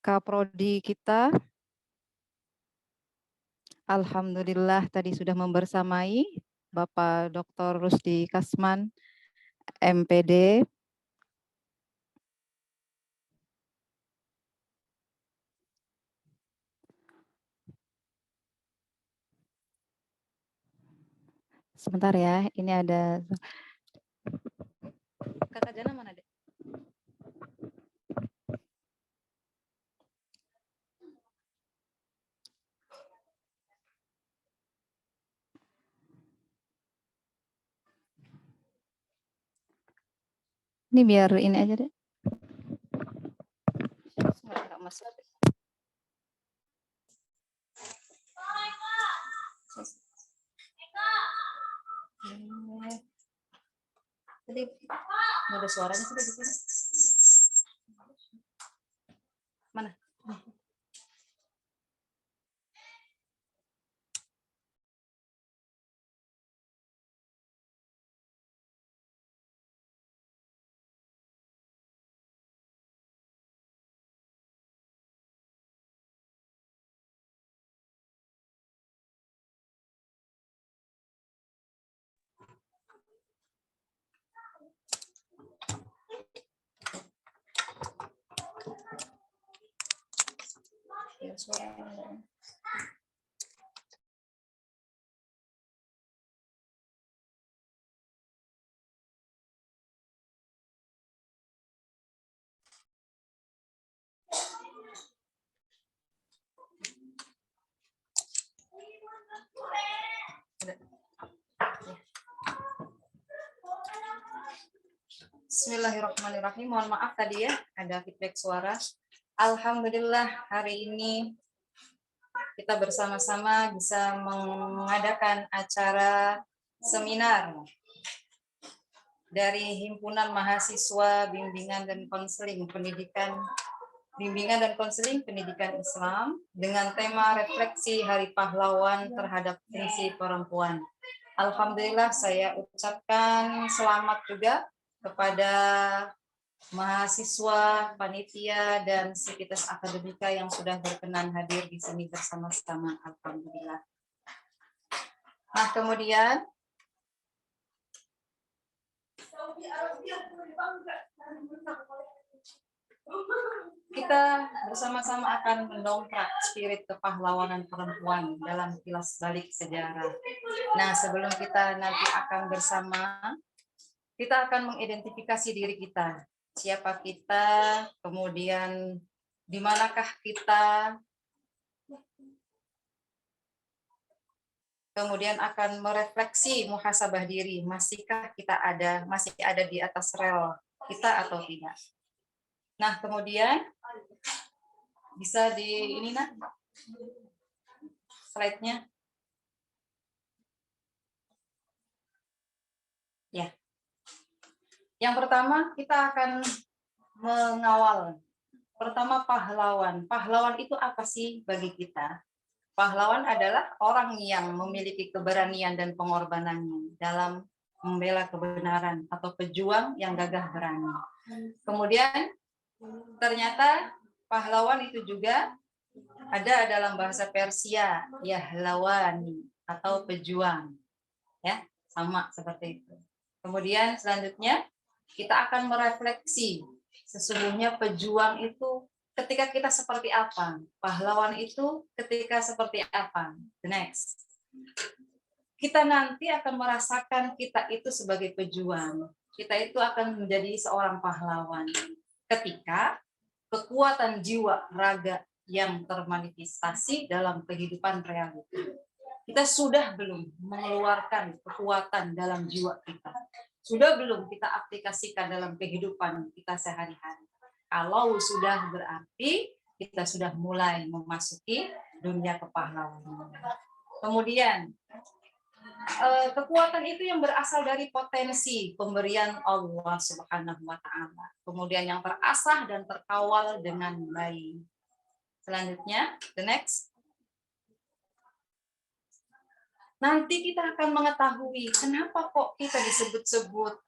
Kaprodi kita, alhamdulillah tadi sudah membersamai Bapak Dr. Rusdi Kasman, MPD. Sebentar ya, ini ada Kakak Jana mana, Dek? Ini biar ini aja, Dek. Nggak masuk. Tadi nggak ada suaranya sudah di sini. Mana? Ya, suaranya. Bismillahirrahmanirrahim. Mohon maaf tadi ya, ada feedback suara. Alhamdulillah hari ini kita bersama-sama bisa mengadakan acara seminar dari Himpunan Mahasiswa Bimbingan dan Konseling Pendidikan Islam dengan tema refleksi Hari Pahlawan terhadap fungsi perempuan. Alhamdulillah saya ucapkan selamat juga kepada mahasiswa, panitia, dan sivitas akademika yang sudah berkenan hadir di sini bersama-sama. Alhamdulillah. Nah, kemudian kita bersama-sama akan mendongkrak spirit kepahlawanan perempuan dalam kilas balik sejarah. Nah, sebelum kita nanti akan bersama, kita akan mengidentifikasi diri kita. Siapa kita, kemudian di manakah kita, kemudian akan merefleksi muhasabah diri, masih ada di atas rel kita atau tidak. Nah, kemudian bisa di ini nak slide-nya. Ya. Yang pertama kita akan mengawal. Pertama pahlawan. Pahlawan itu apa sih bagi kita? Pahlawan adalah orang yang memiliki keberanian dan pengorbanannya dalam membela kebenaran atau pejuang yang gagah berani. Kemudian ternyata pahlawan itu juga ada dalam bahasa Persia, yahlawani atau pejuang. Ya, sama seperti itu. Kemudian selanjutnya kita akan merefleksi sesungguhnya pejuang itu ketika kita seperti apa, pahlawan itu ketika seperti apa. The next, kita nanti akan merasakan kita itu sebagai pejuang, kita itu akan menjadi seorang pahlawan ketika kekuatan jiwa raga yang termanifestasi dalam kehidupan realita. Kita sudah belum mengeluarkan kekuatan dalam jiwa kita? Sudah belum kita aplikasikan dalam kehidupan kita sehari-hari? Kalau sudah, berarti kita sudah mulai memasuki dunia kepahlawanan. Kemudian, kekuatan itu yang berasal dari potensi pemberian Allah Subhanahu wa Ta'ala. Kemudian yang terasah dan terkawal dengan baik. Selanjutnya, the next. Nanti kita akan mengetahui kenapa kok kita disebut-sebut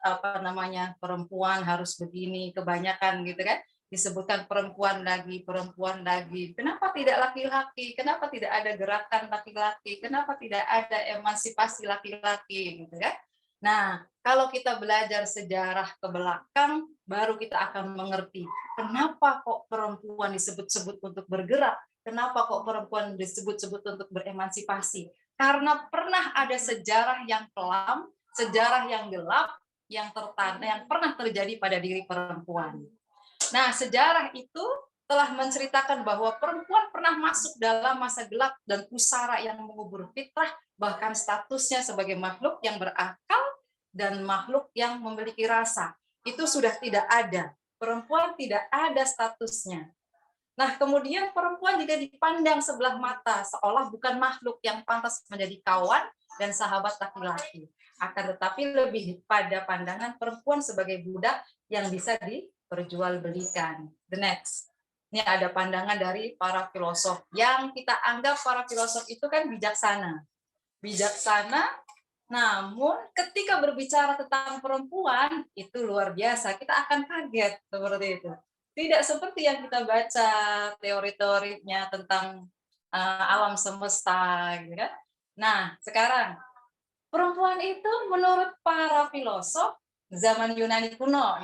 perempuan harus begini kebanyakan gitu kan. disebutkan perempuan lagi, perempuan lagi. Kenapa tidak laki-laki? Kenapa tidak ada gerakan laki-laki? Kenapa tidak ada emansipasi laki-laki gitu ya? Nah, kalau kita belajar sejarah ke belakang, baru kita akan mengerti kenapa kok perempuan disebut-sebut untuk bergerak, kenapa kok perempuan disebut-sebut untuk beremansipasi. Karena pernah ada sejarah yang kelam, sejarah yang gelap, yang pernah terjadi pada diri perempuan. Nah, sejarah itu telah menceritakan bahwa perempuan pernah masuk dalam masa gelap dan pusara yang mengubur fitrah, bahkan statusnya sebagai makhluk yang berakal dan makhluk yang memiliki rasa. Itu sudah tidak ada. Perempuan tidak ada statusnya. Nah, kemudian perempuan juga dipandang sebelah mata, seolah bukan makhluk yang pantas menjadi kawan dan sahabat laki-laki. Akan tetapi lebih pada pandangan perempuan sebagai budak yang bisa diperjualbelikan. The next. Ini ada pandangan dari para filosof. Yang kita anggap para filosof itu kan bijaksana. Bijaksana, namun ketika berbicara tentang perempuan, itu luar biasa. Kita akan kaget seperti itu. Tidak seperti yang kita baca teori-teorinya tentang alam semesta, gitu kan? Nah, sekarang perempuan itu menurut para filosof zaman Yunani kuno,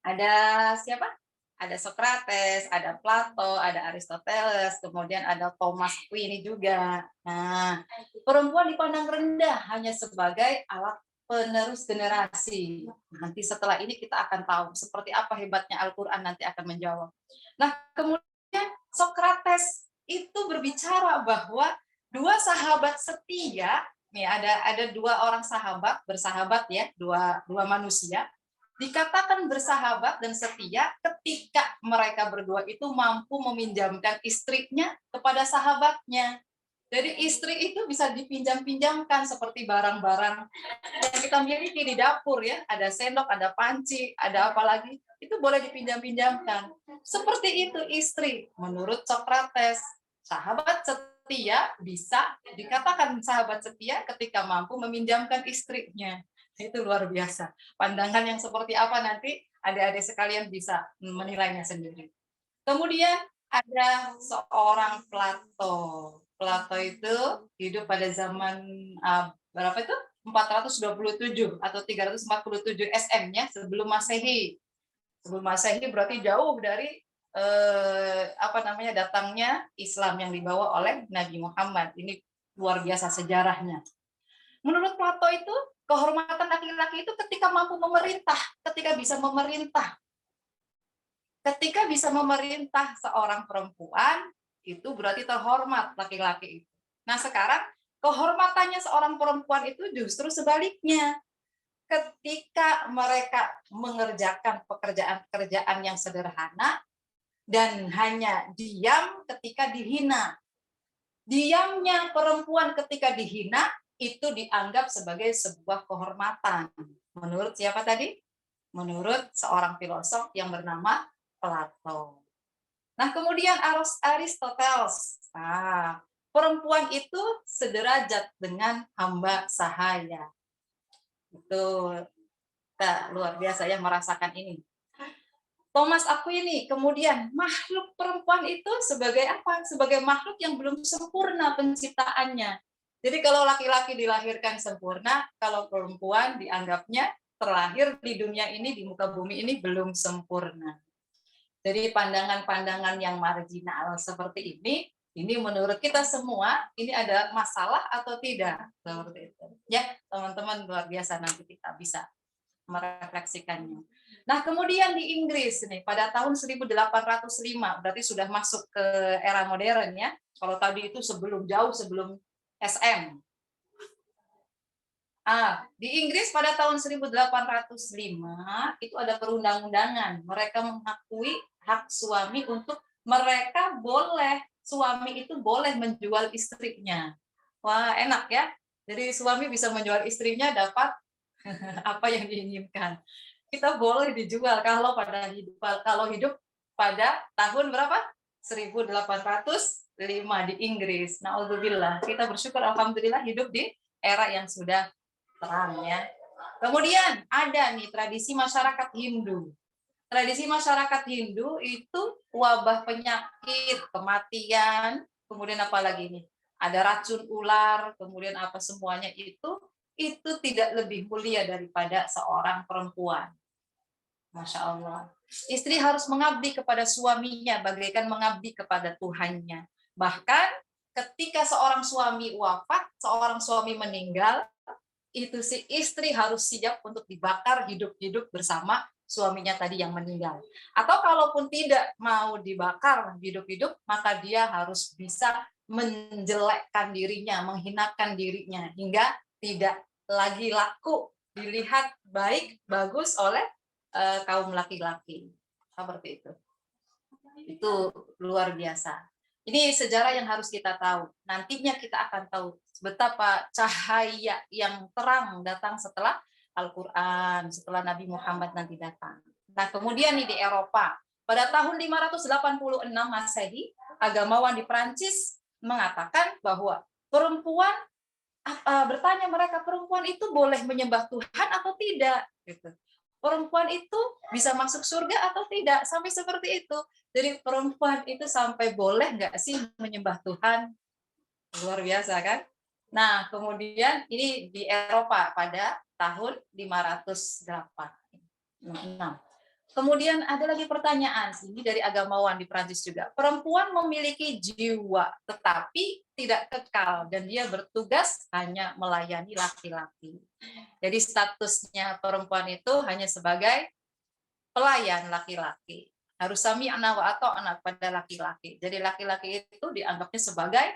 ada siapa? Ada Socrates, ada Plato, ada Aristoteles, kemudian ada Thomas Aquinas juga. Nah, perempuan dipandang rendah hanya sebagai alat penerus generasi. Nanti setelah ini kita akan tahu seperti apa hebatnya Al-Quran, nanti akan menjawab. Nah, kemudian Socrates itu berbicara bahwa dua sahabat setia, nih ada dua orang sahabat bersahabat ya, dua manusia dikatakan bersahabat dan setia ketika mereka berdua itu mampu meminjamkan istrinya kepada sahabatnya. Jadi istri itu bisa dipinjam-pinjamkan seperti barang-barang yang kita miliki di dapur ya, ada sendok, ada panci, ada apa lagi, itu boleh dipinjam-pinjamkan. Seperti itu istri, menurut Socrates, sahabat setia bisa dikatakan sahabat setia ketika mampu meminjamkan istrinya. Itu luar biasa. Pandangan yang seperti apa nanti adik-adik sekalian bisa menilainya sendiri. Kemudian ada seorang Plato. Plato itu hidup pada zaman berapa itu? 427 atau 347 SM-nya sebelum Masehi. Sebelum Masehi berarti jauh dari datangnya Islam yang dibawa oleh Nabi Muhammad. Ini luar biasa sejarahnya. Menurut Plato itu kehormatan laki-laki itu ketika mampu memerintah, ketika bisa memerintah. Ketika bisa memerintah seorang perempuan, itu berarti terhormat laki-laki itu. Nah, sekarang kehormatannya seorang perempuan itu justru sebaliknya. Ketika mereka mengerjakan pekerjaan-pekerjaan yang sederhana dan hanya diam ketika dihina. Diamnya perempuan ketika dihina itu dianggap sebagai sebuah kehormatan. Menurut siapa tadi? Menurut seorang filosof yang bernama Plato. Nah, kemudian Aristoteles. Nah, perempuan itu sederajat dengan hamba sahaya. Itu kita luar biasa ya merasakan ini. Thomas Aquinas kemudian makhluk perempuan itu sebagai apa? Sebagai makhluk yang belum sempurna penciptaannya. Jadi kalau laki-laki dilahirkan sempurna, kalau perempuan dianggapnya terlahir di dunia ini, di muka bumi ini belum sempurna. Jadi pandangan-pandangan yang marginal seperti ini menurut kita semua, ini ada masalah atau tidak? Seperti itu. Ya, teman-teman luar biasa, nanti kita bisa merefleksikannya. Nah, kemudian di Inggris nih pada tahun 1805 berarti sudah masuk ke era modern ya. Kalau tadi itu jauh sebelum SM. Di Inggris pada tahun 1805 itu ada perundang-undangan. Mereka mengakui hak suami untuk suami itu boleh menjual istrinya. Wah, enak ya. Jadi suami bisa menjual istrinya dapat apa yang diinginkan. Kita boleh dijual kalau hidup pada tahun berapa? 1805 di Inggris. Na'udzubillah. Kita bersyukur alhamdulillah hidup di era yang sudah terang ya. Kemudian ada nih tradisi masyarakat Hindu. Tradisi masyarakat Hindu itu wabah penyakit, kematian, kemudian apa lagi nih? Ada racun ular, kemudian apa semuanya itu tidak lebih mulia daripada seorang perempuan. Masya Allah. Istri harus mengabdi kepada suaminya bagaikan mengabdi kepada Tuhannya. Bahkan ketika seorang suami wafat, seorang suami meninggal, itu si istri harus siap untuk dibakar hidup-hidup bersama suaminya tadi yang meninggal. Atau kalaupun tidak mau dibakar hidup-hidup, maka dia harus bisa menjelekkan dirinya, menghinakan dirinya, hingga tidak lagi laku dilihat baik, bagus oleh kaum laki-laki. Seperti itu. Itu luar biasa. Ini sejarah yang harus kita tahu. Nantinya kita akan tahu betapa cahaya yang terang datang setelah Al-Quran, setelah Nabi Muhammad nanti datang. Nah, kemudian nih di Eropa, pada tahun 586 Masehi, agamawan di Prancis mengatakan bahwa perempuan bertanya mereka, perempuan itu boleh menyembah Tuhan atau tidak? Gitu. Perempuan itu bisa masuk surga atau tidak? Sampai seperti itu. Jadi perempuan itu sampai boleh nggak sih menyembah Tuhan? Luar biasa kan? Nah, kemudian ini di Eropa pada tahun 508. Kemudian ada lagi pertanyaan ini dari agamawan di Prancis juga. Perempuan memiliki jiwa tetapi tidak kekal dan dia bertugas hanya melayani laki-laki. Jadi statusnya perempuan itu hanya sebagai pelayan laki-laki. Harus sami'na wa ata'na pada laki-laki. Jadi laki-laki itu dianggapnya sebagai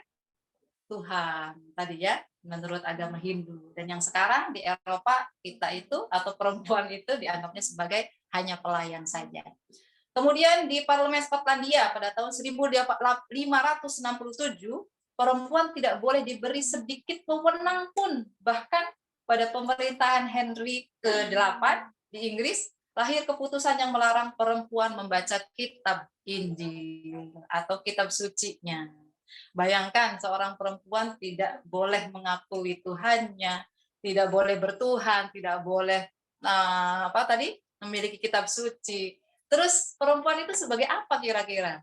Tuhan tadi ya, menurut agama Hindu. Dan yang sekarang di Eropa kita itu atau perempuan itu dianggapnya sebagai hanya pelayan saja. Kemudian di Parlemen Skotlandia pada tahun 1567, perempuan tidak boleh diberi sedikit wewenang pun. Bahkan pada pemerintahan Henry ke-8 di Inggris, lahir keputusan yang melarang perempuan membaca kitab Injil atau kitab sucinya. Bayangkan seorang perempuan tidak boleh mengakui Tuhannya, tidak boleh bertuhan, tidak boleh memiliki kitab suci. Terus perempuan itu sebagai apa kira-kira?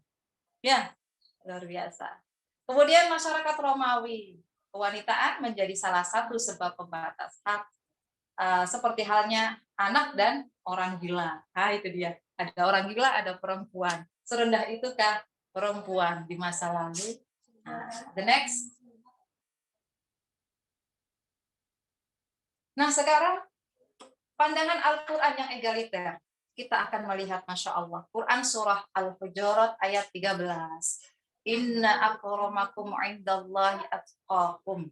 Ya, luar biasa. Kemudian masyarakat Romawi, kewanitaan menjadi salah satu sebab pembatas hak, seperti halnya anak dan orang gila. Nah, itu dia. Ada orang gila, ada perempuan. Serendah itukah perempuan di masa lalu? The next. Nah, sekarang pandangan Al-Quran yang egaliter. Kita akan melihat, Masya Allah, Quran Surah Al-Hujurat ayat 13. Inna akramakum indallahi atqakum.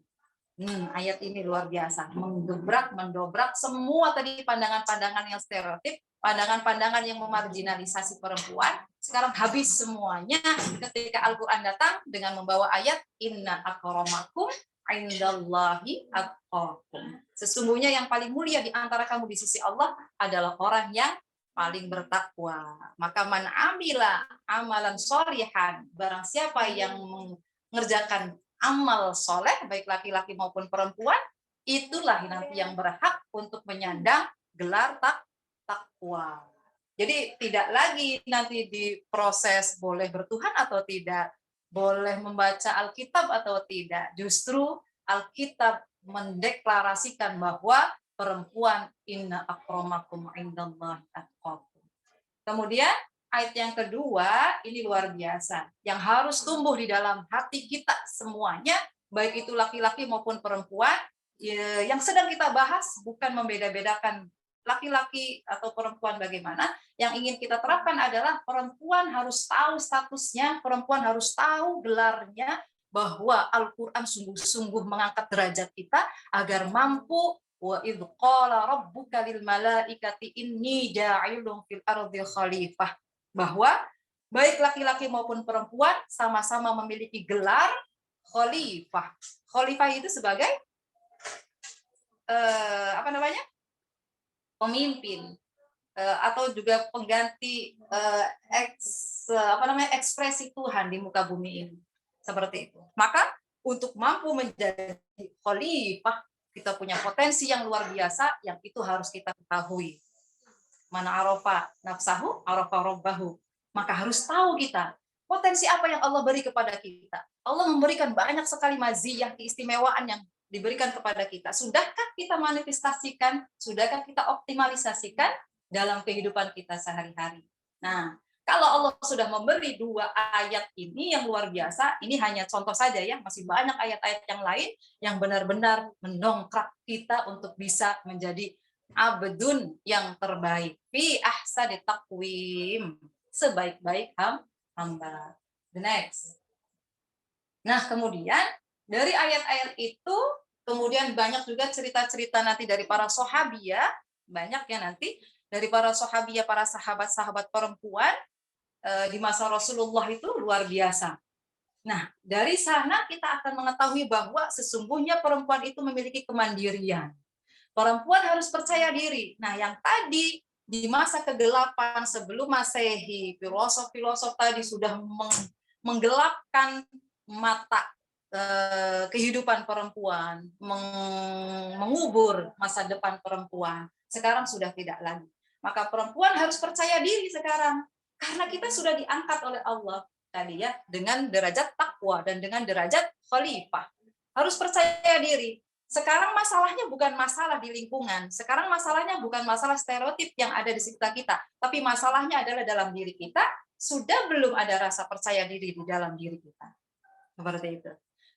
Ayat ini luar biasa. Mendobrak semua tadi pandangan-pandangan yang stereotip, pandangan-pandangan yang memarginalisasi perempuan. Sekarang habis semuanya ketika Al-Quran datang dengan membawa ayat Inna akramakum indallahi atqakum. Sesungguhnya yang paling mulia di antara kamu di sisi Allah adalah orang yang paling bertakwa. Maka man amila amalan sholihan, barang siapa yang mengerjakan amal soleh, baik laki-laki maupun perempuan, itulah nanti yang berhak untuk menyandang gelar takwa. Jadi tidak lagi nanti diproses boleh bertuhan atau tidak, boleh membaca Alkitab atau tidak. Justru Alkitab mendeklarasikan bahwa perempuan inna akramakum indallahi atqakum. Kemudian ayat yang kedua ini luar biasa, yang harus tumbuh di dalam hati kita semuanya, baik itu laki-laki maupun perempuan. Yang sedang kita bahas bukan membeda-bedakan laki-laki atau perempuan bagaimana. Yang ingin kita terapkan adalah perempuan harus tahu statusnya, perempuan harus tahu gelarnya, bahwa Al-Quran sungguh-sungguh mengangkat derajat kita agar mampu wa idh qala rabbuka lil malaikati inni ja'ilun fil ardi khalifah, bahwa baik laki-laki maupun perempuan sama-sama memiliki gelar khalifah. Khalifah itu sebagai pemimpin atau juga pengganti ekspresi Tuhan di muka bumi ini, seperti itu. Maka untuk mampu menjadi khalifah kita punya potensi yang luar biasa yang itu harus kita ketahui. Mana arafa nafsahu, arafa rabbahu. Maka harus tahu kita potensi apa yang Allah beri kepada kita. Allah memberikan banyak sekali maziyah, keistimewaan yang diberikan kepada kita. Sudahkah kita manifestasikan? Sudahkah kita optimalisasikan dalam kehidupan kita sehari-hari? Nah, kalau Allah sudah memberi 2 ayat ini yang luar biasa, ini hanya contoh saja ya, masih banyak ayat-ayat yang lain yang benar-benar mendongkrak kita untuk bisa menjadi abdun yang terbaik fi ahsani taqwim, sebaik-baik hamba. The next. Nah, kemudian dari ayat-ayat itu kemudian banyak juga cerita-cerita nanti dari para sahabiyah, banyak ya nanti dari para sahabiyah, para sahabat-sahabat perempuan di masa Rasulullah itu luar biasa. Nah, dari sana kita akan mengetahui bahwa sesungguhnya perempuan itu memiliki kemandirian. Perempuan harus percaya diri. Nah, yang tadi di masa kegelapan sebelum Masehi, filosof-filosof tadi sudah menggelapkan mata kehidupan perempuan, mengubur masa depan perempuan. Sekarang sudah tidak lagi. Maka perempuan harus percaya diri sekarang. Karena kita sudah diangkat oleh Allah tadi ya, dengan derajat takwa dan dengan derajat khalifah. Harus percaya diri. Sekarang masalahnya bukan masalah di lingkungan. Sekarang masalahnya bukan masalah stereotip yang ada di sekitar kita. Tapi masalahnya adalah dalam diri kita, sudah belum ada rasa percaya diri di dalam diri kita. Seperti itu.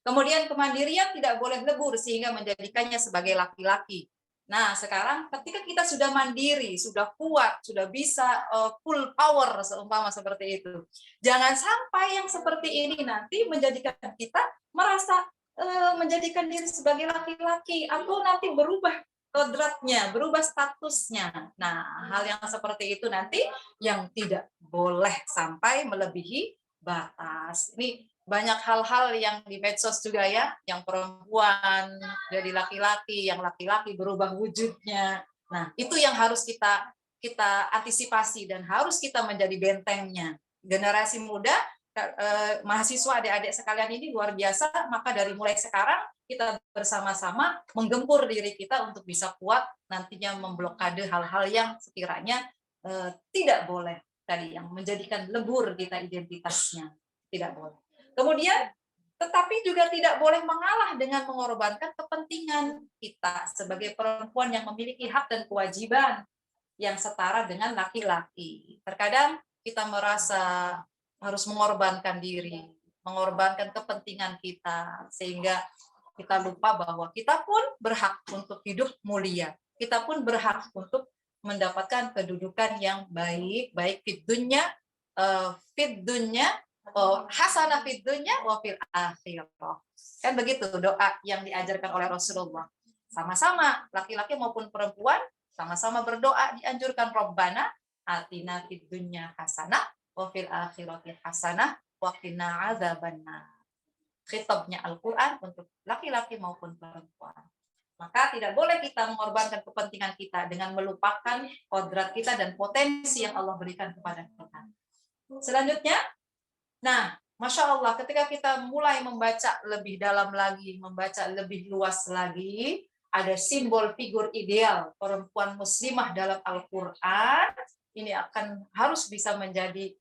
Kemudian kemandirian tidak boleh lebur sehingga menjadikannya sebagai laki-laki. Nah, sekarang ketika kita sudah mandiri, sudah kuat, sudah bisa full power seumpama seperti itu. Jangan sampai yang seperti ini nanti menjadikan kita merasa menjadikan diri sebagai laki-laki atau nanti berubah kodratnya, berubah statusnya. Nah, hal yang seperti itu nanti yang tidak boleh sampai melebihi batas. Ini banyak hal-hal yang di medsos juga ya, yang perempuan jadi laki-laki, yang laki-laki berubah wujudnya. Nah, itu yang harus kita antisipasi dan harus kita menjadi bentengnya. Generasi muda, mahasiswa, adik-adik sekalian ini luar biasa, maka dari mulai sekarang kita bersama-sama menggempur diri kita untuk bisa kuat nantinya memblokade hal-hal yang sekiranya tidak boleh tadi, yang menjadikan lebur kita identitasnya. Tidak boleh. Kemudian, tetapi juga tidak boleh mengalah dengan mengorbankan kepentingan kita sebagai perempuan yang memiliki hak dan kewajiban yang setara dengan laki-laki. Terkadang kita merasa harus mengorbankan diri, mengorbankan kepentingan kita, sehingga kita lupa bahwa kita pun berhak untuk hidup mulia. Kita pun berhak untuk mendapatkan kedudukan yang baik, baik fid dunya, hasanah fid dunya wa fil akhirah. Kan begitu doa yang diajarkan oleh Rasulullah. Sama-sama laki-laki maupun perempuan sama-sama berdoa dianjurkan, Rabbana atina fid dunya hasanah wa fil akhirati hasanah wa qina adzabannar. Khitabnya Al-Qur'an untuk laki-laki maupun perempuan. Maka tidak boleh kita mengorbankan kepentingan kita dengan melupakan kodrat kita dan potensi yang Allah berikan kepada kita. Selanjutnya, nah, Masya Allah, ketika kita mulai membaca lebih dalam lagi, membaca lebih luas lagi, ada simbol figur ideal perempuan muslimah dalam Al-Quran, ini akan harus bisa menjadi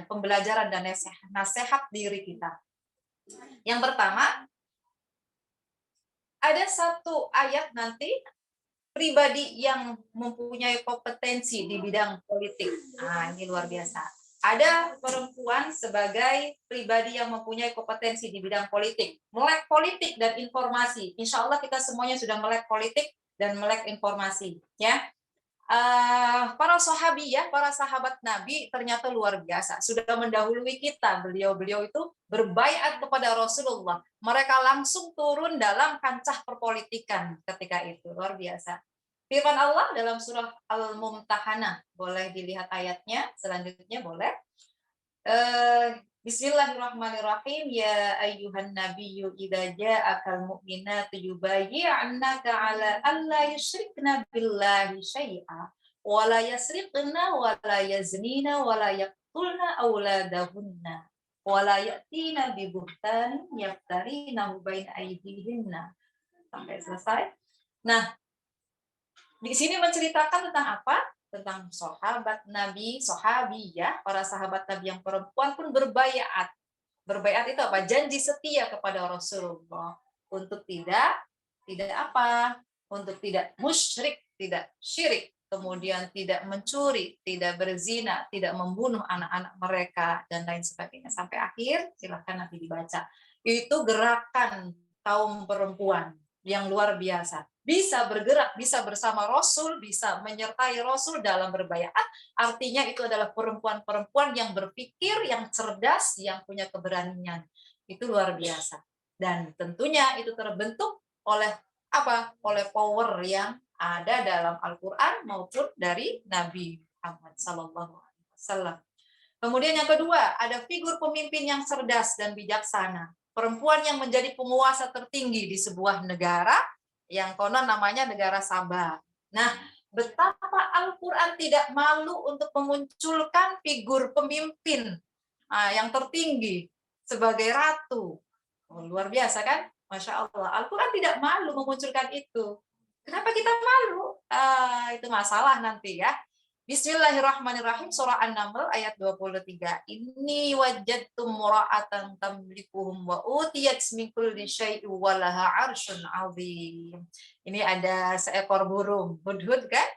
pembelajaran dan nasihat diri kita. Yang pertama, ada satu ayat nanti, pribadi yang mempunyai kompetensi di bidang politik. Nah, ini luar biasa. Ada perempuan sebagai pribadi yang mempunyai kompetensi di bidang politik, melek politik dan informasi. Insya Allah kita semuanya sudah melek politik dan melek informasi, ya. Para sahabiyah, para sahabat Nabi ternyata luar biasa, sudah mendahului kita. Beliau-beliau itu berbaiat kepada Rasulullah. Mereka langsung turun dalam kancah perpolitikan ketika itu, luar biasa. Firman Allah dalam surah Al-Mumtahanah, boleh dilihat ayatnya, selanjutnya boleh. Bismillahirrahmanirrahim. Ya ayyuhan nabiyyu idza ja'akal mu'minatu yubayyi'naka 'ala alla yusyrikna billahi syai'a wa la yasriqna wa la yaznina wa la yaqtulna auladahunna wa la ya'tina bi buhtanin yaftarinahu baina aydihinna. Sampai selesai. Nah, di sini menceritakan tentang apa? tentang sahabat Nabi, sahabiyah, para sahabat Nabi yang perempuan pun berbaiat. Berbaiat itu apa? Janji setia kepada Rasulullah untuk tidak apa? Untuk tidak musyrik, tidak syirik, kemudian tidak mencuri, tidak berzina, tidak membunuh anak-anak mereka dan lain sebagainya sampai akhir. Silahkan nanti dibaca. Itu gerakan kaum perempuan yang luar biasa. Bisa bergerak, bisa bersama Rasul, bisa menyertai Rasul dalam berbaiat. Artinya itu adalah perempuan-perempuan yang berpikir, yang cerdas, yang punya keberanian. Itu luar biasa. Dan tentunya itu terbentuk oleh apa? Oleh power yang ada dalam Al-Quran maupun dari Nabi Muhammad SAW. Kemudian yang kedua, ada figur pemimpin yang cerdas dan bijaksana. Perempuan yang menjadi penguasa tertinggi di sebuah negara yang konon namanya negara Sabah. Nah, betapa Al-Quran tidak malu untuk memunculkan figur pemimpin yang tertinggi sebagai ratu. Oh, luar biasa kan? Masya Allah. Al-Quran tidak malu memunculkan itu. Kenapa kita malu? Itu masalah nanti ya. Bismillahirrahmanirrahim, surah An-Naml ayat 23. Inni wajadtum mura'atan tamlikuhum wa utiyat min kulli syai'in wa laha 'arsyun 'azim. Ini ada seekor burung, hudhud kan?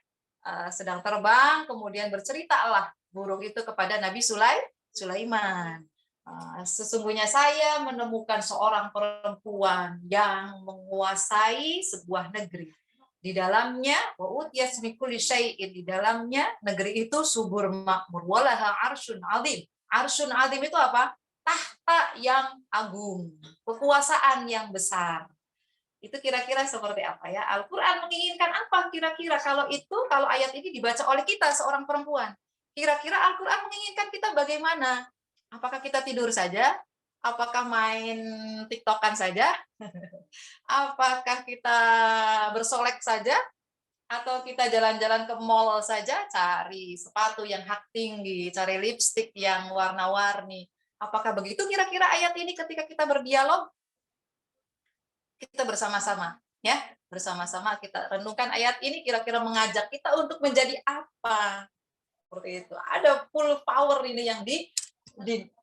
Sedang terbang, kemudian berceritalah burung itu kepada Nabi Sulaiman. Sesungguhnya saya menemukan seorang perempuan yang menguasai sebuah negeri. Di dalamnya di dalamnya negeri itu subur makmur, walaha arsyun azim. Arsyun azim itu apa? Tahta yang agung, kekuasaan yang besar. Itu kira-kira seperti apa ya? Al-Qur'an menginginkan apa kira-kira kalau ayat ini dibaca oleh kita seorang perempuan? Kira-kira Al-Qur'an menginginkan kita bagaimana? Apakah kita tidur saja? Apakah main TikTokan saja? Apakah kita bersolek saja? Atau kita jalan-jalan ke mall saja, cari sepatu yang hak tinggi, cari lipstik yang warna-warni. Apakah begitu kira-kira ayat ini ketika kita berdialog? Kita bersama-sama, ya, bersama-sama kita renungkan ayat ini kira-kira mengajak kita untuk menjadi apa? Seperti itu. Ada full power ini yang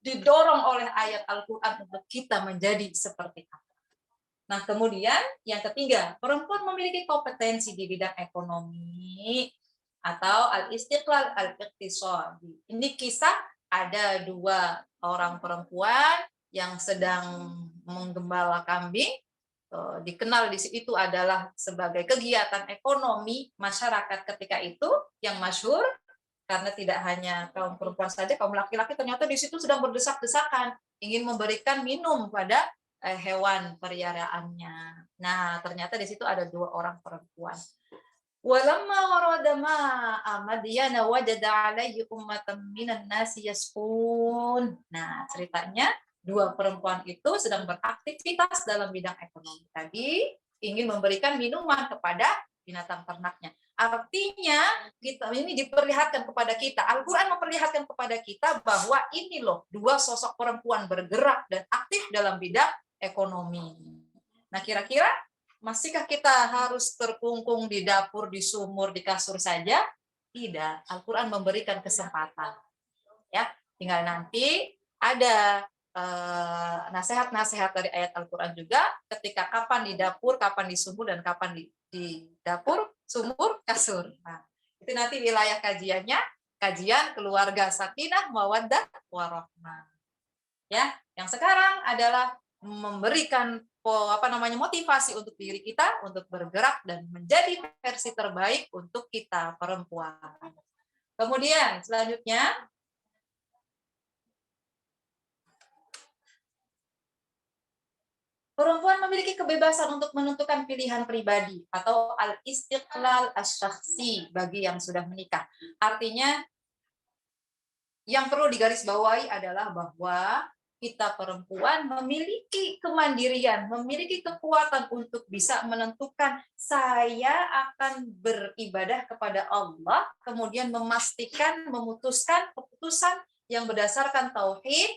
didorong oleh ayat Al-Quran untuk kita menjadi seperti apa. Nah, kemudian yang ketiga, perempuan memiliki kompetensi di bidang ekonomi atau al-istiqlal al-iqtisadi. Ini kisah ada dua orang perempuan yang sedang menggembala kambing. Dikenal di situ adalah sebagai kegiatan ekonomi masyarakat ketika itu yang masyhur, karena tidak hanya kaum perempuan saja, kaum laki-laki ternyata di situ sedang berdesak-desakan ingin memberikan minum pada hewan peliharaannya. Nah, ternyata di situ ada dua orang perempuan. Walamma warada ma'a Madyana wajada alaihi ummatan minan nasi yasqun. Nah, ceritanya dua perempuan itu sedang beraktivitas dalam bidang ekonomi tadi, ingin memberikan minuman kepada binatang ternaknya. Artinya kita ini diperlihatkan kepada kita, Al-Quran memperlihatkan kepada kita bahwa ini loh dua sosok perempuan bergerak dan aktif dalam bidang ekonomi. Nah, kira-kira masihkah kita harus terkungkung di dapur, di sumur, di kasur saja? Tidak. Al-Quran memberikan kesempatan. Ya, tinggal nanti ada nasihat-nasihat dari ayat Al-Quran juga ketika kapan di dapur, kapan di sumur, dan kapan di dapur, sumur, kasur. Nah, itu nanti wilayah kajiannya, kajian keluarga sakinah, mawaddah, warahmah. Ya, yang sekarang adalah memberikan motivasi untuk diri kita untuk bergerak dan menjadi versi terbaik untuk kita perempuan. Kemudian selanjutnya perempuan memiliki kebebasan untuk menentukan pilihan pribadi atau al-istiqlal asy-syakhsi bagi yang sudah menikah. Artinya yang perlu digarisbawahi adalah bahwa kita perempuan memiliki kemandirian, memiliki kekuatan untuk bisa menentukan saya akan beribadah kepada Allah, kemudian memastikan, memutuskan keputusan yang berdasarkan tauhid,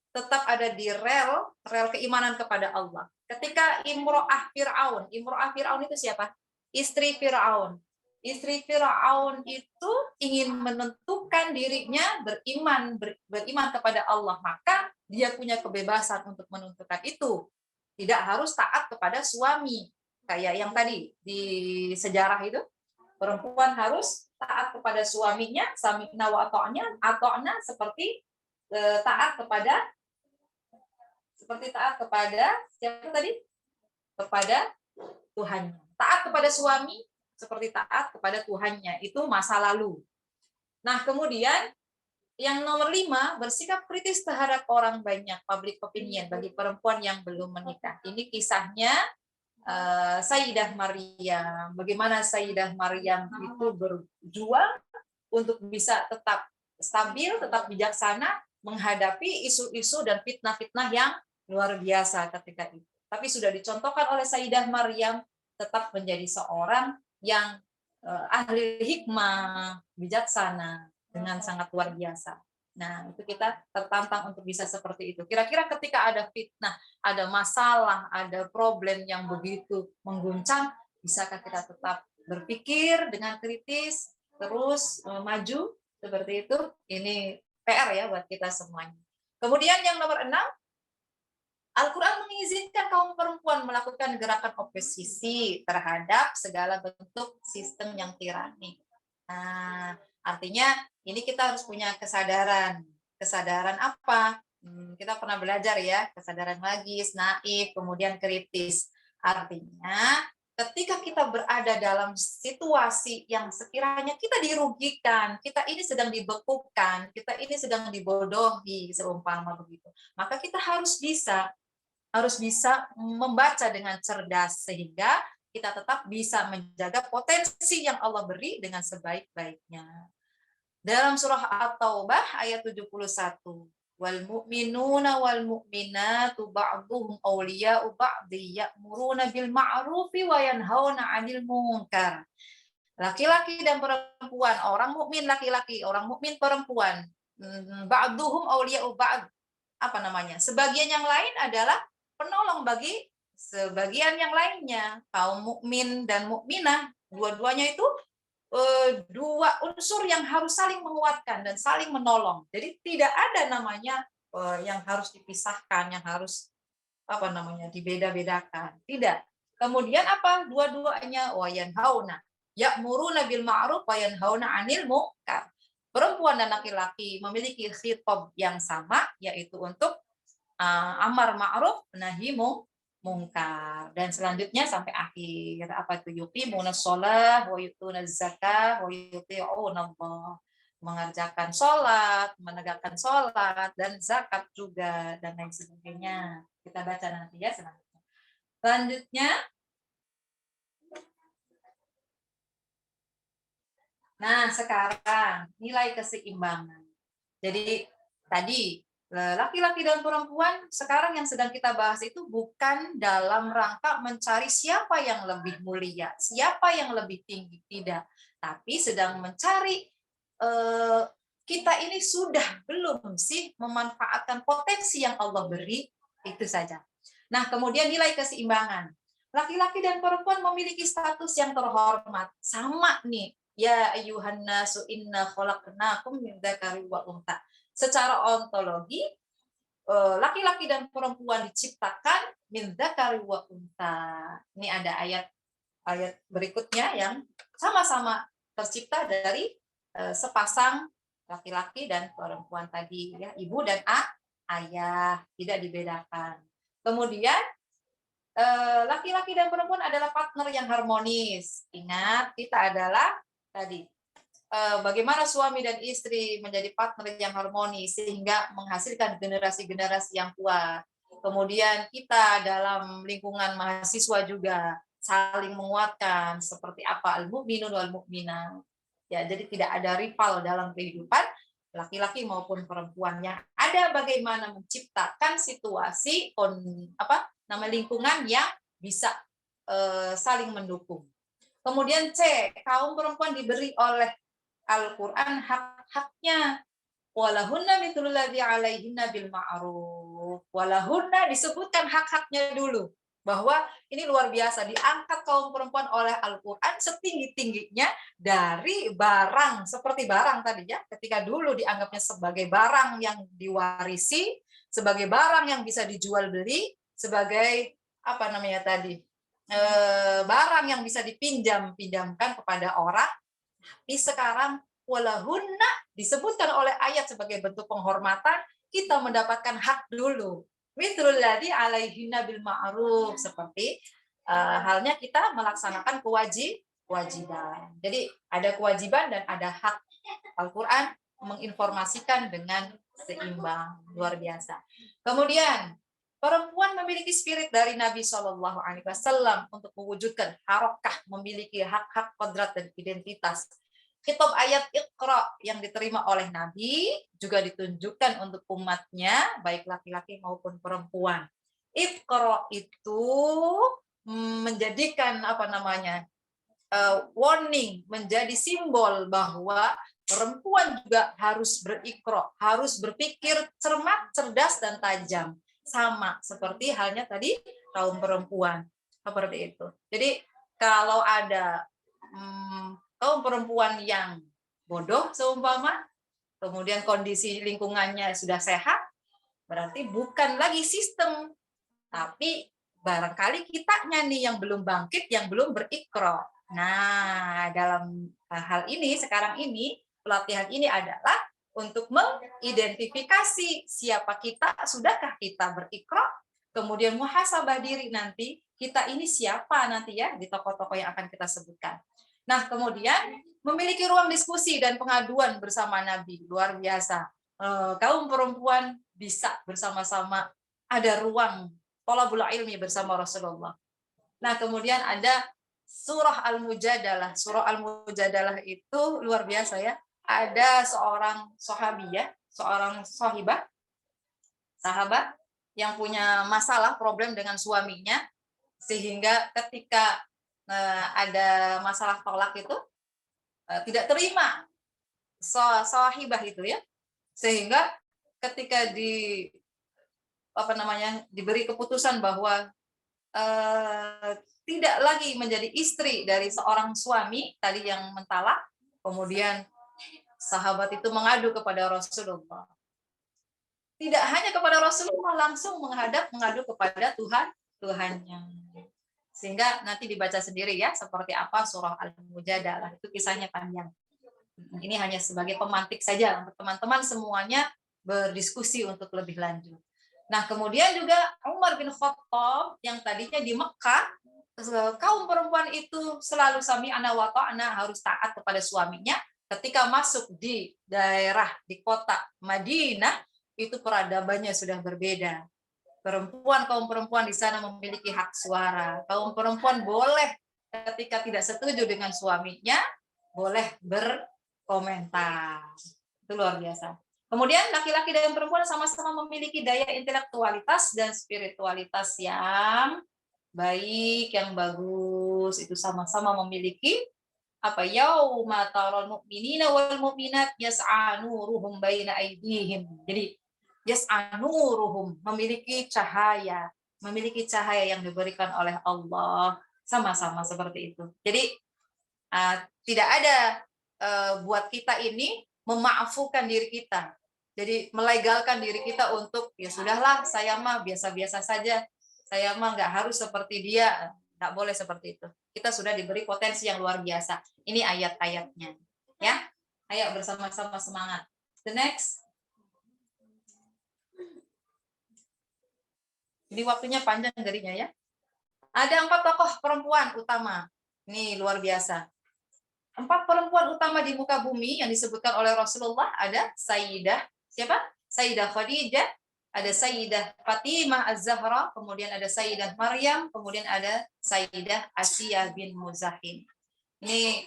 tetap ada di rel keimanan kepada Allah. Ketika Imro'ah Fir'aun itu siapa? Istri Fir'aun. Istri Firaun itu ingin menentukan dirinya beriman kepada Allah, maka dia punya kebebasan untuk menentukan itu. Tidak harus taat kepada suami. Kayak yang tadi di sejarah itu, perempuan harus taat kepada suaminya, sami'na wa ata'na seperti taat kepada siapa tadi? Kepada Tuhan. Taat kepada suami seperti taat kepada Tuhannya. Itu masa lalu. Nah, kemudian yang nomor 5, bersikap kritis terhadap orang banyak, public opinion bagi perempuan yang belum menikah. Ini kisahnya Sayyidah Maryam. Bagaimana Sayyidah Maryam itu berjuang untuk bisa tetap stabil, tetap bijaksana menghadapi isu-isu dan fitnah-fitnah yang luar biasa ketika itu. Tapi sudah dicontohkan oleh Sayyidah Maryam tetap menjadi seorang yang ahli hikmah, bijaksana dengan sangat luar biasa. Nah, itu kita tertantang untuk bisa seperti itu. Kira-kira ketika ada fitnah, ada masalah, ada problem yang begitu mengguncang, bisakah kita tetap berpikir dengan kritis, terus maju seperti itu? Ini PR ya buat kita semuanya. Kemudian yang nomor 6, Al-Quran mengizinkan kaum perempuan melakukan gerakan oposisi terhadap segala bentuk sistem yang tirani. Nah, artinya ini kita harus punya kesadaran. Kesadaran apa? Kita pernah belajar ya, kesadaran magis, naif, kemudian kritis. Artinya, ketika kita berada dalam situasi yang sekiranya kita dirugikan, kita ini sedang dibekukan, kita ini sedang dibodohi, seumpama begitu. Maka kita harus bisa membaca dengan cerdas sehingga kita tetap bisa menjaga potensi yang Allah beri dengan sebaik-baiknya. Dalam surah At-Taubah ayat 71, wal mu'minuna wal mu'minatu ba'duhum awliya'u ba'di ya'muruna bil ma'rufi wa yanhauna 'anil munkar. Laki-laki dan perempuan, orang mukmin laki-laki, orang mukmin perempuan, ba'duhum awliya'u ba'd. Apa namanya? Sebagian yang lain adalah penolong bagi sebagian yang lainnya. Kaum mukmin dan mukminah, dua-duanya itu dua unsur yang harus saling menguatkan dan saling menolong. Jadi tidak ada namanya yang harus dipisahkan, yang harus dibeda-bedakan. Tidak. Kemudian apa? Dua-duanya wayanhauna, ya'muruna bil ma'ruf wa yanhauna 'anil munkar. Perempuan dan laki-laki memiliki khitab yang sama, yaitu untuk amar ma'ruf nahi mungkar. Dan selanjutnya sampai akhir, apa itu? Yuqimuna shalah wa yutuna zakah wa yuti'una Allah. Mengerjakan sholat, menegakkan sholat, dan zakat juga, dan lain sebagainya. Kita baca nanti ya selanjutnya. Selanjutnya, nah sekarang nilai keseimbangan. Jadi tadi laki-laki dan perempuan sekarang yang sedang kita bahas itu bukan dalam rangka mencari siapa yang lebih mulia, siapa yang lebih tinggi, tidak. Tapi sedang mencari kita ini sudah belum sih memanfaatkan potensi yang Allah beri, itu saja. Nah, kemudian nilai keseimbangan. Laki-laki dan perempuan memiliki status yang terhormat. Sama nih, ya ayyuhan nasu inna khalaqnakum min dzakari wa untha. Secara ontologi, laki-laki dan perempuan diciptakan min dzakari wa untha. Ini ada ayat berikutnya yang sama-sama tercipta dari sepasang laki-laki dan perempuan tadi, ya, ibu dan ayah, tidak dibedakan. Kemudian laki-laki dan perempuan adalah partner yang harmonis. Ingat, kita adalah tadi bagaimana suami dan istri menjadi partner yang harmonis sehingga menghasilkan generasi-generasi yang kuat. Kemudian kita dalam lingkungan mahasiswa juga saling menguatkan seperti apa al-mu'minun wal mu'minat. Ya, jadi tidak ada rival dalam kehidupan laki-laki maupun perempuan. Yang ada bagaimana menciptakan situasi lingkungan yang bisa saling mendukung. Kemudian C, kaum perempuan diberi oleh Al-Quran hak-haknya. Walahunna mithlul ladzi alaihinna bil ma'ruf. Walahunna disebutkan hak-haknya dulu. bahwa ini luar biasa, diangkat kaum perempuan oleh Al-Quran setinggi-tingginya dari barang, seperti barang tadi ya, ketika dulu dianggapnya sebagai barang yang diwarisi, sebagai barang yang bisa dijual beli, sebagai apa namanya tadi, barang yang bisa pinjamkan kepada orang. Tapi sekarang walahunna disebutkan oleh ayat sebagai bentuk penghormatan, kita mendapatkan hak dulu. Mithlul ladzi alaihinna bil ma'ruf, seperti halnya kita melaksanakan kewajiban. Jadi ada kewajiban dan ada hak. Al-Qur'an menginformasikan dengan seimbang, luar biasa. Kemudian perempuan memiliki spirit dari Nabi Shallallahu Alaihi Wasallam untuk mewujudkan harokah, memiliki hak-hak kodrat dan identitas. Kitab ayat Iqra yang diterima oleh Nabi juga ditunjukkan untuk umatnya, baik laki-laki maupun perempuan. Iqra itu menjadikan apa namanya, warning, menjadi simbol bahwa perempuan juga harus berikro, harus berpikir cermat, cerdas, dan tajam. Sama seperti halnya tadi kaum perempuan. Seperti itu. Jadi kalau ada kaum perempuan yang bodoh seumpama, kemudian kondisi lingkungannya sudah sehat, berarti bukan lagi sistem, tapi barangkali kitanya nih yang belum bangkit, yang belum berikro. Nah, dalam hal ini, sekarang ini, pelatihan ini adalah untuk mengidentifikasi siapa kita, sudahkah kita berikro, kemudian muhasabah diri nanti, kita ini siapa nanti ya, di tokoh-tokoh yang akan kita sebutkan. Nah, kemudian memiliki ruang diskusi dan pengaduan bersama Nabi, luar biasa. Kaum perempuan bisa bersama-sama ada ruang thalabul ilmi bersama Rasulullah. Nah, kemudian ada surah Al-Mujadalah. Surah Al-Mujadalah itu luar biasa ya. Ada seorang sahabiyah, seorang sahibah, sahabat yang punya masalah, problem dengan suaminya, sehingga ketika ada masalah tolak itu tidak terima sahibah itu ya, sehingga ketika diberi keputusan bahwa tidak lagi menjadi istri dari seorang suami tadi yang mentalak, kemudian sahabat itu mengadu kepada Rasulullah. Tidak hanya kepada Rasulullah, langsung mengadu kepada Tuhannya. Sehingga nanti dibaca sendiri ya, seperti apa surah Al-Mujadalah, itu kisahnya panjang. Ini hanya sebagai pemantik saja untuk teman-teman semuanya berdiskusi untuk lebih lanjut. Nah, kemudian juga Umar bin Khattab yang tadinya di Mekah, kaum perempuan itu selalu sami'ana wa ta'na, harus taat kepada suaminya. Ketika masuk di daerah, di kota Madinah, itu peradabannya sudah berbeda. Kaum perempuan di sana memiliki hak suara. Kaum perempuan boleh ketika tidak setuju dengan suaminya, boleh berkomentar. Itu luar biasa. Kemudian laki-laki dan perempuan sama-sama memiliki daya intelektualitas dan spiritualitas yang baik, yang bagus. Itu sama-sama memiliki yauma taral mu'minina wal mu'minat yas'a nuruhum baina aydihim. Jadi yas'anuruhum, memiliki cahaya yang diberikan oleh Allah, sama-sama seperti itu. Jadi tidak ada buat kita ini memaafkan diri kita. Jadi melegalkan diri kita untuk ya sudahlah, saya mah biasa-biasa saja. Saya mah nggak harus seperti dia, nggak boleh seperti itu. Kita sudah diberi potensi yang luar biasa. Ini ayat-ayatnya. Ya, ayo bersama-sama semangat. The next. Ini waktunya panjang jadinya ya. Ada 4 tokoh perempuan utama. Ini luar biasa. 4 perempuan utama di muka bumi yang disebutkan oleh Rasulullah ada Sayyidah, siapa? Sayyidah Khadijah, ada Sayyidah Fatimah Az-Zahra, kemudian ada Sayyidah Maryam, kemudian ada Sayyidah Asiyah bin Muzahim. Ini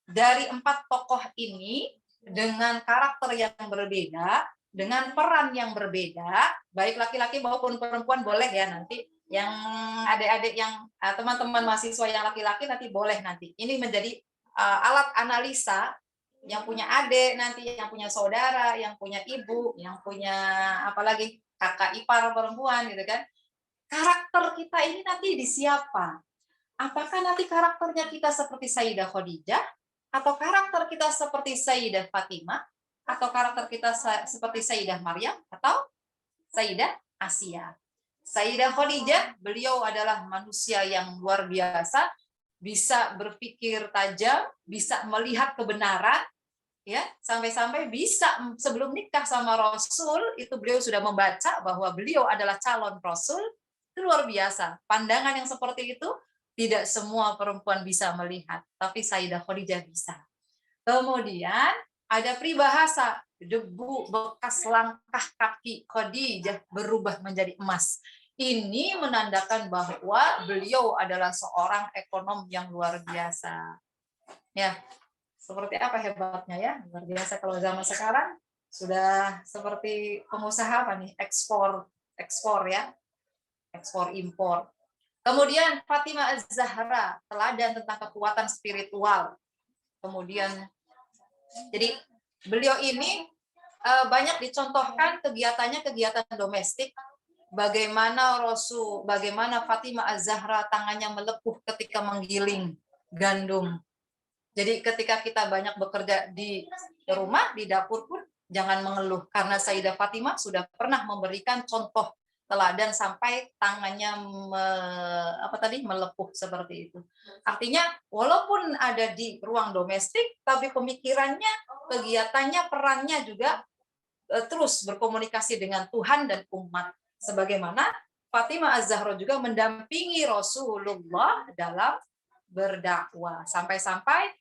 dari 4 tokoh ini dengan karakter yang berbeda, dengan peran yang berbeda, baik laki-laki maupun perempuan boleh ya nanti. Yang adik-adik yang teman-teman mahasiswa yang laki-laki nanti boleh nanti. Ini menjadi alat analisa yang punya adik nanti, yang punya saudara, yang punya ibu, yang punya apalagi kakak ipar perempuan gitu kan. karakter kita ini nanti di siapa? Apakah nanti karakternya kita seperti Sayyidah Khadijah, atau karakter kita seperti Sayyidah Fatimah, atau karakter kita seperti Sayyidah Maryam, atau Sayyidah Asia? Sayyidah Khadijah, beliau adalah manusia yang luar biasa, bisa berpikir tajam, bisa melihat kebenaran, ya, sampai-sampai bisa sebelum nikah sama Rasul itu beliau sudah membaca bahwa beliau adalah calon Rasul. Itu luar biasa. Pandangan yang seperti itu tidak semua perempuan bisa melihat, tapi Sayyidah Khadijah bisa. Kemudian ada peribahasa, debu bekas langkah kaki Khadijah berubah menjadi emas. Ini menandakan bahwa beliau adalah seorang ekonom yang luar biasa. Ya, seperti apa hebatnya ya, luar biasa. Kalau zaman sekarang sudah seperti pengusaha apa nih, ekspor ya, ekspor impor. Kemudian Fatimah Az-Zahra, teladan tentang kekuatan spiritual. Kemudian jadi beliau ini banyak dicontohkan kegiatannya kegiatan domestik. Bagaimana Fatimah Az-Zahra tangannya melepuh ketika menggiling gandum. Jadi ketika kita banyak bekerja di rumah, di dapur pun jangan mengeluh, karena Sayyidah Fatimah sudah pernah memberikan contoh teladan sampai tangannya melepuh seperti itu. Artinya walaupun ada di ruang domestik, tapi pemikirannya, kegiatannya, perannya juga terus berkomunikasi dengan Tuhan dan umat. Sebagaimana Fatimah Az-Zahra juga mendampingi Rasulullah dalam berdakwah, sampai-sampai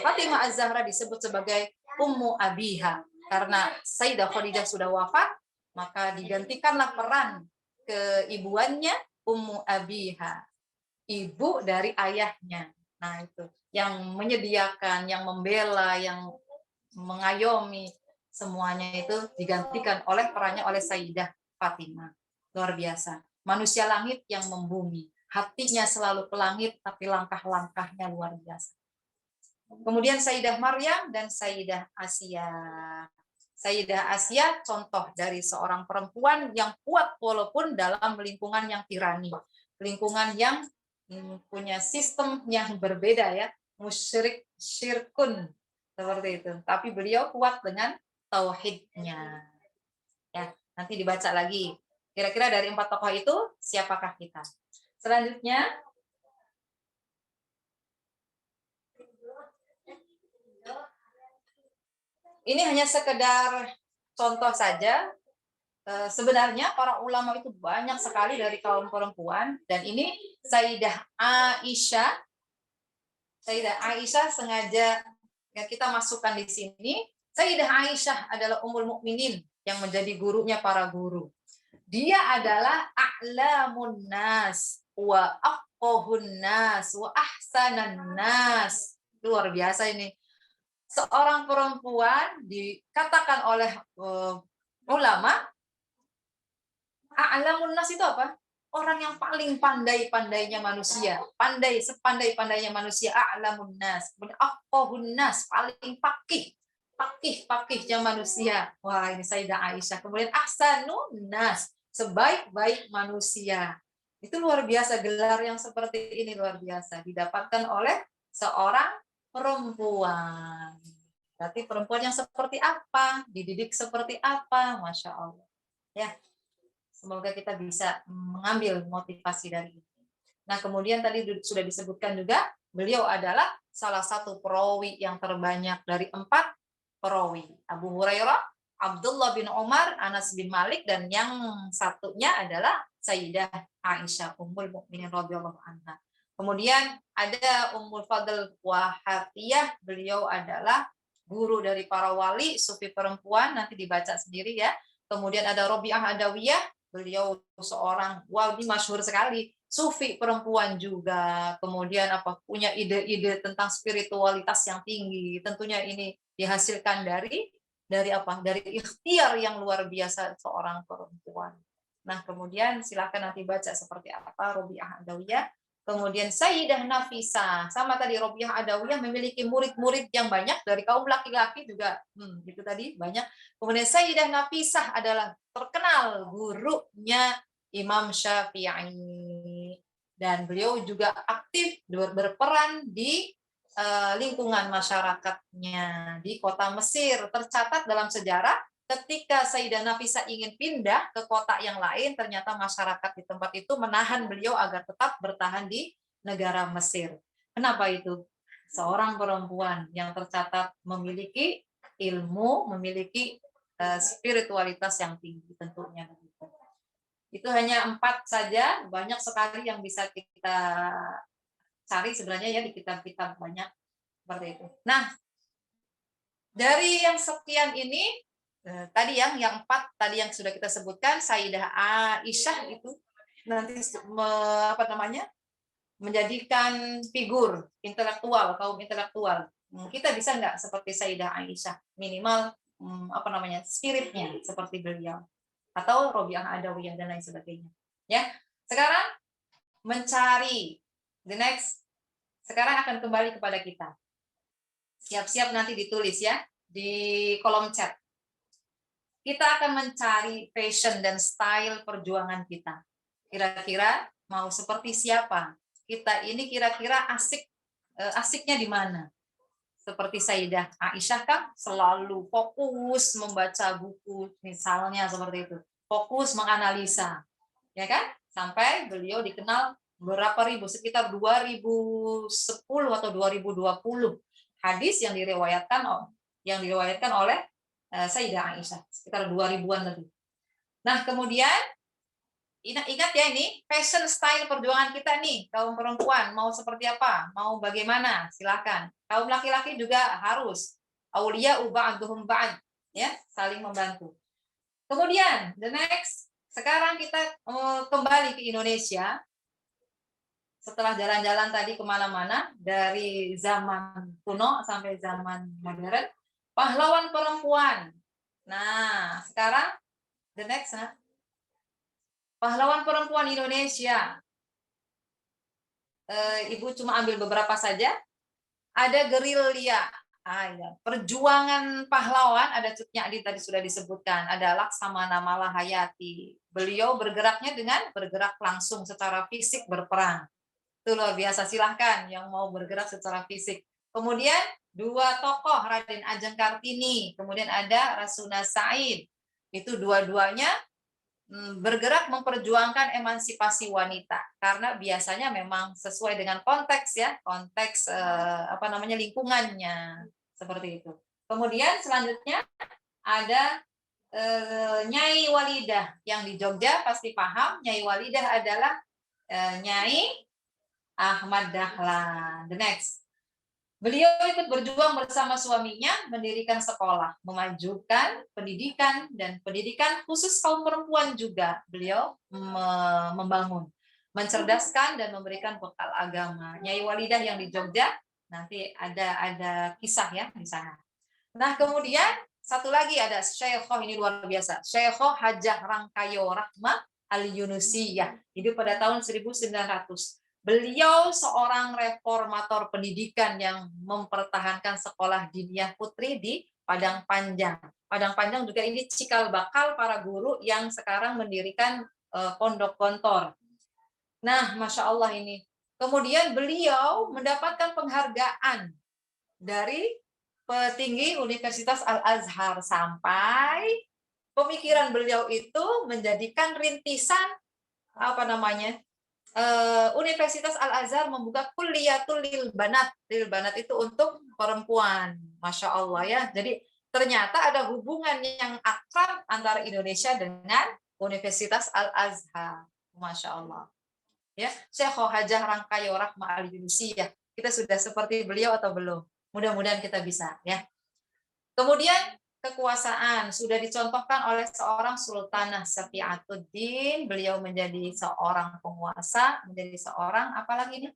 Fatimah Az-Zahra disebut sebagai Ummu Abiha, karena Sayyidah Khadijah sudah wafat, maka digantikanlah peran keibuannya Ummu Abiha, ibu dari ayahnya. Nah, itu yang menyediakan, yang membela, yang mengayomi, semuanya itu digantikan oleh perannya oleh Sayyidah Fatimah. Luar biasa. Manusia langit yang membumi. Hatinya selalu ke langit, tapi langkah-langkahnya luar biasa. Kemudian Sayyidah Maryam dan Sayyidah Asia. Sayyidah Asia contoh dari seorang perempuan yang kuat walaupun dalam lingkungan yang tirani. Lingkungan yang punya sistem yang berbeda ya. Musyrik, syirkun. Seperti itu. Tapi beliau kuat dengan tauhidnya. Ya, nanti dibaca lagi. Kira-kira dari 4 tokoh itu, siapakah kita? Selanjutnya, ini hanya sekedar contoh saja. Sebenarnya para ulama itu banyak sekali dari kaum perempuan, dan ini Sayyidah Aisyah sengaja ya kita masukkan di sini. Sayyidah Aisyah adalah Ummul Mukminin yang menjadi gurunya para guru. Dia adalah a'lamun nas wa aqohun nas wa ahsanan nas. Luar biasa ini. Seorang perempuan dikatakan oleh ulama, a'lamun nas itu apa? Orang yang paling pandai-pandainya manusia, sepandai-pandainya manusia, a'lamun nas, aqohun nas, paling pakihnya manusia. Wah, ini Sayyidah Aisyah. Kemudian ahsanun nas, sebaik-baik manusia. Itu luar biasa, gelar yang seperti ini luar biasa didapatkan oleh seorang perempuan. Berarti perempuan yang seperti apa, dididik seperti apa, Masya Allah. Ya, semoga kita bisa mengambil motivasi dari itu. Nah, kemudian tadi sudah disebutkan juga, beliau adalah salah satu perawi yang terbanyak dari 4 perawi. Abu Hurairah, Abdullah bin Umar, Anas bin Malik, dan yang satunya adalah Sayyidah Aisyah, Ummul Mukminin radhiyallahu anha. Kemudian ada Ummul Fadl Wahatiyah, beliau adalah guru dari para wali, sufi perempuan, nanti dibaca sendiri ya. Kemudian ada Robiah Adawiyah, beliau seorang wali masyhur sekali, sufi perempuan juga. Kemudian punya ide-ide tentang spiritualitas yang tinggi. Tentunya ini dihasilkan dari ikhtiar yang luar biasa seorang perempuan. Nah, kemudian silakan nanti baca seperti apa Robiah Adawiyah. Kemudian Sayyidah Nafisah, sama tadi Robiah Adawiyah memiliki murid-murid yang banyak dari kaum laki-laki juga, itu tadi banyak. Kemudian Sayyidah Nafisah adalah terkenal gurunya Imam Syafi'i. Dan beliau juga aktif berperan di lingkungan masyarakatnya di kota Mesir. Tercatat dalam sejarah ketika Sayyidah Nafisah ingin pindah ke kota yang lain, ternyata masyarakat di tempat itu menahan beliau agar tetap bertahan di negara Mesir. Kenapa itu? Seorang perempuan yang tercatat memiliki ilmu, memiliki spiritualitas yang tinggi tentunya. Itu hanya 4 saja, banyak sekali yang bisa kita cari sebenarnya ya di kitab-kitab banyak seperti itu. Nah, dari yang sekian ini tadi yang 4 tadi yang sudah kita sebutkan, Sayyidah Aisyah itu nanti menjadikan figur intelektual, kaum intelektual. Kita bisa nggak seperti Sayyidah Aisyah, minimal spiritnya seperti beliau, atau Robiah Adawiyah dan lain sebagainya. Ya, sekarang mencari the next. Sekarang akan kembali kepada kita. Siap-siap nanti ditulis ya di kolom chat. Kita akan mencari fashion dan style perjuangan kita. Kira-kira mau seperti siapa? Kita ini kira-kira asiknya di mana? Seperti Sayyidah Aisyah kan selalu fokus membaca buku, misalnya seperti itu. Fokus menganalisa. Ya kan? Sampai beliau dikenal berapa ribu, sekitar 2010 atau 2020 hadis yang diriwayatkan oleh Sayyidah Aisyah, sekitar 2000-an lebih. Nah, kemudian ingat ya, ini fashion style perjuangan kita nih, kaum perempuan mau seperti apa, mau bagaimana, silakan. Kaum laki-laki juga harus aulia ba'duhum ba'd, ya, saling membantu. Kemudian the next, sekarang kita kembali ke Indonesia. Setelah jalan-jalan tadi kemana-mana, dari zaman kuno sampai zaman modern, pahlawan perempuan. Nah, sekarang the next, pahlawan perempuan Indonesia. Ibu cuma ambil beberapa saja. Ada gerilya, perjuangan pahlawan. Ada Cut Nyadi tadi sudah disebutkan. Ada Laksamana Malahayati. Beliau bergeraknya dengan bergerak langsung secara fisik berperang. Itu luar biasa, silahkan yang mau bergerak secara fisik. Kemudian 2 tokoh, Raden Ajeng Kartini, kemudian ada Rasuna Said. Itu dua-duanya bergerak memperjuangkan emansipasi wanita, karena biasanya memang sesuai dengan konteks ya, konteks lingkungannya seperti itu. Kemudian selanjutnya ada Nyai Walidah yang di Jogja pasti paham. Nyai Walidah adalah Nyai Ahmad Dahlan. The next. Beliau ikut berjuang bersama suaminya mendirikan sekolah, memajukan pendidikan dan pendidikan khusus kaum perempuan juga. Beliau membangun, mencerdaskan dan memberikan bekal agama. Nyai Walidah yang di Jogja, nanti ada kisah ya di sana. Nah, kemudian satu lagi ada Syekhah, ini luar biasa. Syekhah Hajah Rangkayo Rahmah Al-Yunusiyah, hidup pada tahun 1900. Beliau seorang reformator pendidikan yang mempertahankan sekolah diniyah putri di Padang Panjang. Padang Panjang juga ini cikal bakal para guru yang sekarang mendirikan pondok gontor. Nah, Masya Allah ini. Kemudian beliau mendapatkan penghargaan dari petinggi Universitas Al-Azhar, sampai pemikiran beliau itu menjadikan rintisan Universitas Al-Azhar membuka kuliatul lil banat. Lil banat itu untuk perempuan. Masya Allah ya. Jadi ternyata ada hubungan yang akrab antara Indonesia dengan Universitas Al-Azhar. Masya Allah. Ya, Syekhah Hajah Rangkayo Rahmah Al-Yunusiyah. Kita sudah seperti beliau atau belum? Mudah-mudahan kita bisa ya. Kemudian kekuasaan sudah dicontohkan oleh seorang Sultanah Safiatuddin. Beliau menjadi seorang penguasa, menjadi seorang apalagi nih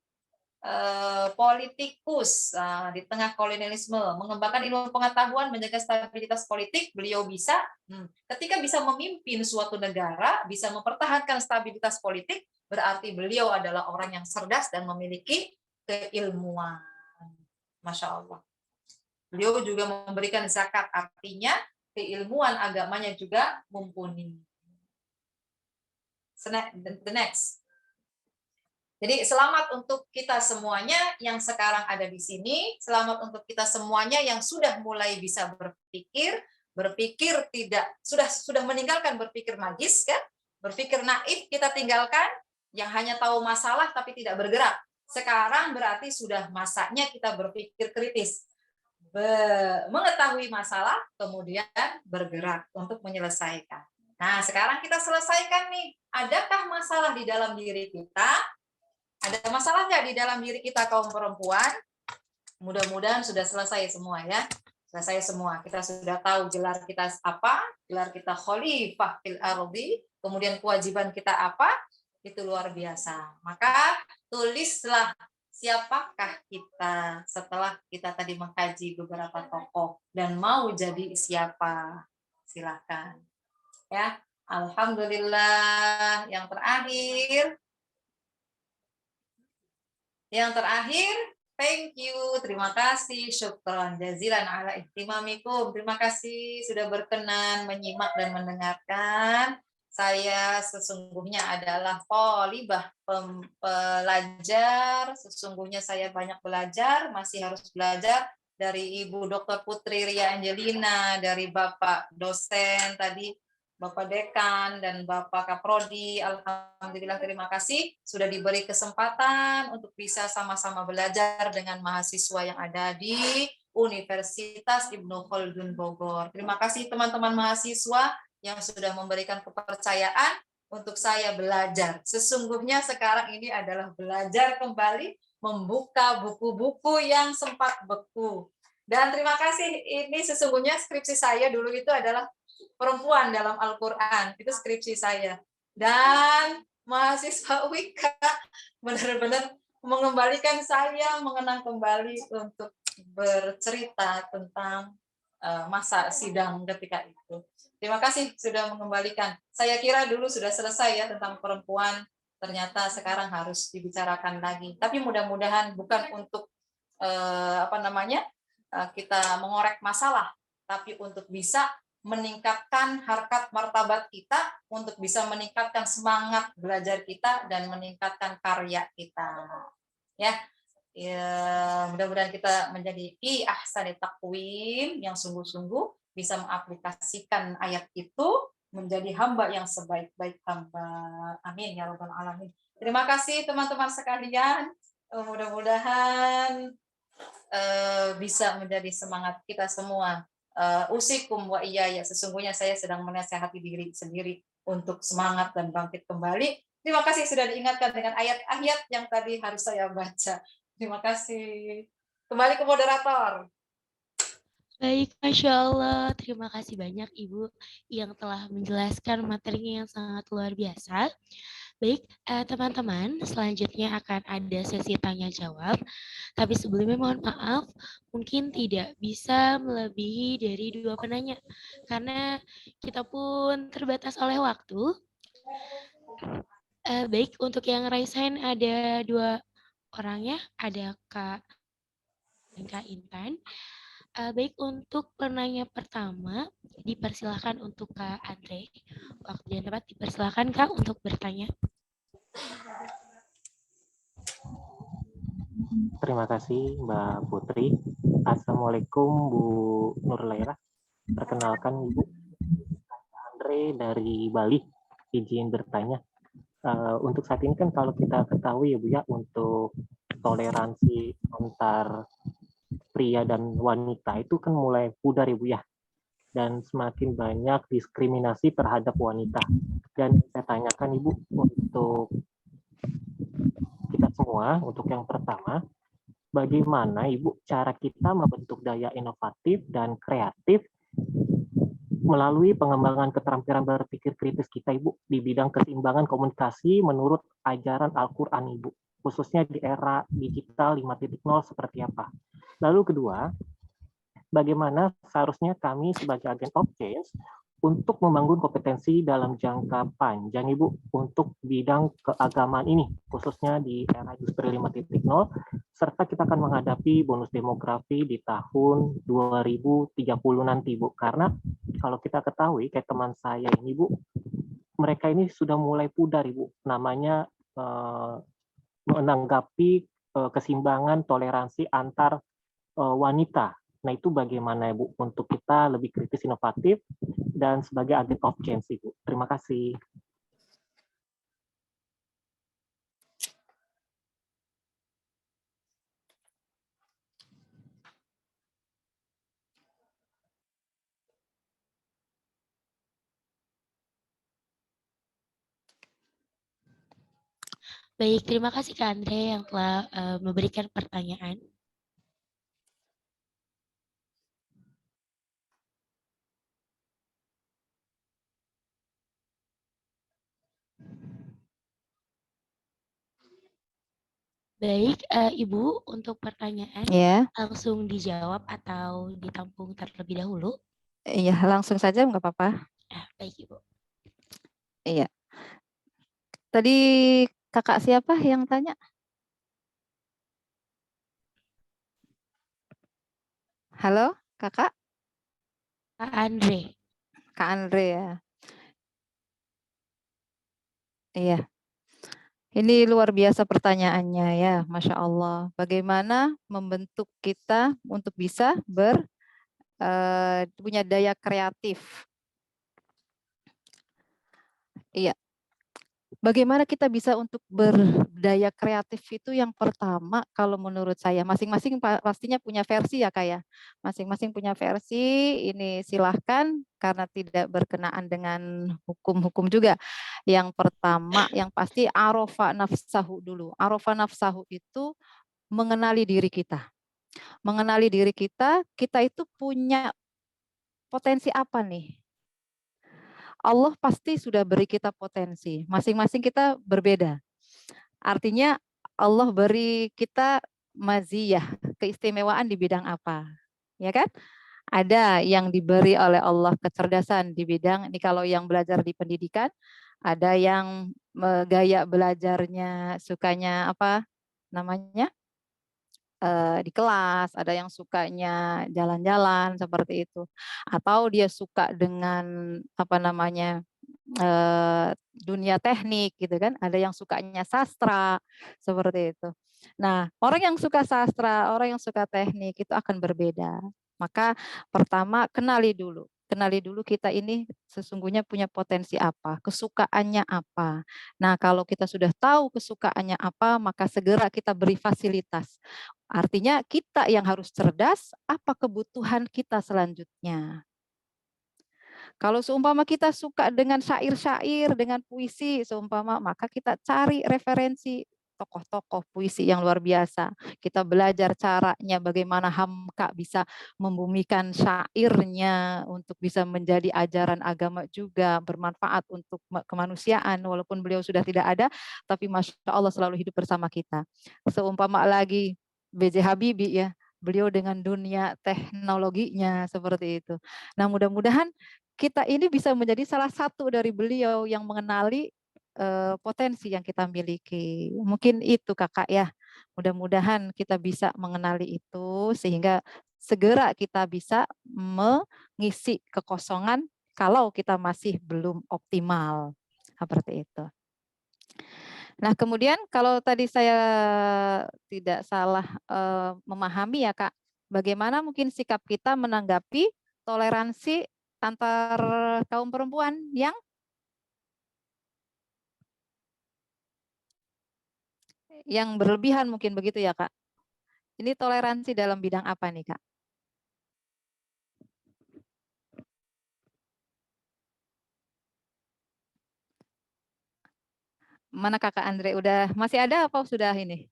politikus di tengah kolonialisme, mengembangkan ilmu pengetahuan, menjaga stabilitas politik. Beliau bisa ketika bisa memimpin suatu negara, bisa mempertahankan stabilitas politik, berarti beliau adalah orang yang cerdas dan memiliki keilmuan. Masya Allah. Beliau juga memberikan zakat, artinya keilmuan agamanya juga mumpuni. The next. Jadi selamat untuk kita semuanya yang sekarang ada di sini, selamat untuk kita semuanya yang sudah mulai bisa berpikir tidak sudah meninggalkan berpikir magis kan, berpikir naif kita tinggalkan, yang hanya tahu masalah tapi tidak bergerak. Sekarang berarti sudah masanya kita berpikir kritis, mengetahui masalah, kemudian bergerak untuk menyelesaikan. Nah, sekarang kita selesaikan nih. Adakah masalah di dalam diri kita? Ada masalah nggak di dalam diri kita kaum perempuan? Mudah-mudahan sudah selesai semua ya. Selesai semua. Kita sudah tahu gelar kita apa, gelar kita khalifah fil ardi, kemudian kewajiban kita apa, itu luar biasa. Maka tulislah siapakah kita setelah kita tadi mengkaji beberapa tokoh dan mau jadi siapa. Silakan. Ya. Alhamdulillah. Yang terakhir, thank you, terima kasih, syukran jazilan ala ihtimamikum. Terima kasih sudah berkenan menyimak dan mendengarkan. Saya sesungguhnya adalah thalibah, pelajar. Sesungguhnya saya banyak belajar, masih harus belajar dari Ibu Dr. Putri Ria Angelina, dari Bapak dosen tadi, Bapak Dekan dan Bapak Kaprodi. Alhamdulillah, terima kasih sudah diberi kesempatan untuk bisa sama-sama belajar dengan mahasiswa yang ada di Universitas Ibnu Khaldun Bogor. Terima kasih teman-teman mahasiswa yang sudah memberikan kepercayaan untuk saya belajar. Sesungguhnya sekarang ini adalah belajar kembali, membuka buku-buku yang sempat beku. Dan terima kasih, ini sesungguhnya skripsi saya dulu itu adalah perempuan dalam Al-Quran, itu skripsi saya. Dan mahasiswa Wika benar-benar mengembalikan saya, mengenang kembali untuk bercerita tentang masa sidang ketika itu. Terima kasih sudah mengembalikan. Saya kira dulu sudah selesai ya tentang perempuan, ternyata sekarang harus dibicarakan lagi. Tapi mudah-mudahan bukan untuk kita mengorek masalah, tapi untuk bisa meningkatkan harkat martabat kita, untuk bisa meningkatkan semangat belajar kita dan meningkatkan karya kita. Ya, mudah-mudahan kita menjadi ahsani taqwim yang sungguh-sungguh bisa mengaplikasikan ayat itu menjadi hamba yang sebaik-baik hamba. Amin ya rabbal alamin. Terima kasih teman-teman sekalian. Mudah-mudahan bisa menjadi semangat kita semua. Usikum wa iyaya, sesungguhnya saya sedang menasihati diri sendiri untuk semangat dan bangkit kembali. Terima kasih sudah diingatkan dengan ayat-ayat yang tadi harus saya baca. Terima kasih. Kembali ke moderator. Baik, Masya Allah. Terima kasih banyak Ibu yang telah menjelaskan materinya yang sangat luar biasa. Baik, teman-teman, selanjutnya akan ada sesi tanya jawab. Tapi sebelumnya mohon maaf, mungkin tidak bisa melebihi dari 2 penanya karena kita pun terbatas oleh waktu. Baik, untuk yang raise hand ada 2 orangnya, ada Kak dan Kak Intan. Baik, untuk penanya pertama, dipersilakan untuk Kak Andre. Waktu dan tempat dipersilakan Kak untuk bertanya. Terima kasih Mbak Putri. Assalamualaikum Bu Nurlaira. Perkenalkan Ibu Andre dari Bali. Izin bertanya. Untuk saat ini kan kalau kita ketahui ya Bu ya, untuk toleransi antar pria dan wanita itu kan mulai pudar ya Bu ya. Dan semakin banyak diskriminasi terhadap wanita. Dan saya tanyakan Ibu untuk kita semua, untuk yang pertama, bagaimana Ibu cara kita membentuk daya inovatif dan kreatif melalui pengembangan keterampilan berpikir kritis kita Ibu di bidang keseimbangan komunikasi menurut ajaran Al-Quran Ibu, khususnya di era digital 5.0 seperti apa. Lalu kedua, bagaimana seharusnya kami sebagai agen of change untuk membangun kompetensi dalam jangka panjang Ibu untuk bidang keagamaan ini, khususnya di era industri 5.0, serta kita akan menghadapi bonus demografi di tahun 2030 nanti Bu. Karena kalau kita ketahui, kayak teman saya ini Bu, mereka ini sudah mulai pudar, Ibu. Namanya menanggapi keseimbangan toleransi antar wanita. Nah, itu bagaimana, Ibu, untuk kita lebih kritis inovatif dan sebagai agent of change, Ibu. Terima kasih. Baik, terima kasih Kak Andre yang telah memberikan pertanyaan. Baik, Ibu, untuk pertanyaan Ya, langsung dijawab atau ditampung terlebih dahulu? iya langsung saja nggak apa-apa. Baik, Ibu. Iya. Tadi kakak siapa yang tanya? Halo, kakak? Kak Andre. Kak Andre ya. Iya. Ini luar biasa pertanyaannya ya, Masya Allah. Bagaimana membentuk kita untuk bisa punya daya kreatif? Iya. Bagaimana kita bisa untuk berdaya kreatif itu yang pertama kalau menurut saya masing-masing pastinya punya versi ya Kak ya. Masing-masing punya versi, ini silahkan karena tidak berkenaan dengan hukum-hukum juga. Yang pertama yang pasti arofa nafsahu dulu. Arofa nafsahu itu mengenali diri kita. Mengenali diri kita, kita itu punya potensi apa nih? Allah pasti sudah beri kita potensi. Masing-masing kita berbeda. Artinya Allah beri kita maziyah, keistimewaan di bidang apa? Ya kan? Ada yang diberi oleh Allah kecerdasan di bidang ini kalau yang belajar di pendidikan, ada yang gaya belajarnya sukanya apa namanya? Di kelas, ada yang sukanya jalan-jalan seperti itu. Atau dia suka dengan apa namanya? Dunia teknik gitu kan, ada yang sukanya sastra seperti itu. Nah, orang yang suka sastra, orang yang suka teknik itu akan berbeda. Maka pertama kenali dulu kita ini sesungguhnya punya potensi apa, kesukaannya apa. Nah, kalau kita sudah tahu kesukaannya apa, maka segera kita beri fasilitas. Artinya kita yang harus cerdas, apa kebutuhan kita selanjutnya. Kalau seumpama kita suka dengan syair-syair, dengan puisi, seumpama maka kita cari referensi tokoh-tokoh puisi yang luar biasa. Kita belajar caranya bagaimana Hamka bisa membumikan syairnya untuk bisa menjadi ajaran agama juga, bermanfaat untuk kemanusiaan walaupun beliau sudah tidak ada, tapi Masya Allah selalu hidup bersama kita. Seumpama lagi B.J. Habibie ya, beliau dengan dunia teknologinya seperti itu. Nah, mudah-mudahan kita ini bisa menjadi salah satu dari beliau yang mengenali potensi yang kita miliki. Mungkin itu Kakak ya. Mudah-mudahan kita bisa mengenali itu sehingga segera kita bisa mengisi kekosongan kalau kita masih belum optimal. Seperti itu. Nah, kemudian kalau tadi saya tidak salah memahami ya Kak, bagaimana mungkin sikap kita menanggapi toleransi antar kaum perempuan yang berlebihan mungkin begitu ya Kak. Ini toleransi dalam bidang apa nih Kak? Mana Kakak Andre? Udah masih ada apa sudah ini?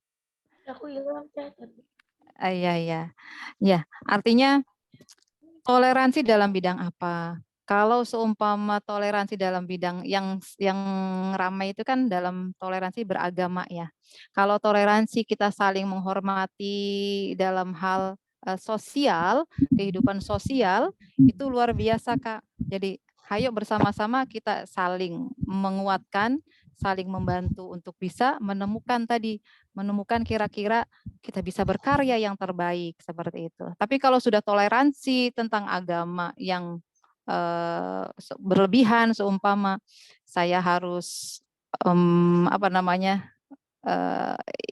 Aku hilang, Kak. Iya, iya. Ya, artinya toleransi dalam bidang apa? Kalau seumpama toleransi dalam bidang yang ramai itu kan dalam toleransi beragama ya. Kalau toleransi kita saling menghormati dalam hal sosial, kehidupan sosial itu luar biasa Kak. Jadi ayo bersama-sama kita saling menguatkan, saling membantu untuk bisa menemukan kira-kira kita bisa berkarya yang terbaik seperti itu. Tapi kalau sudah toleransi tentang agama yang berlebihan seumpama saya harus apa namanya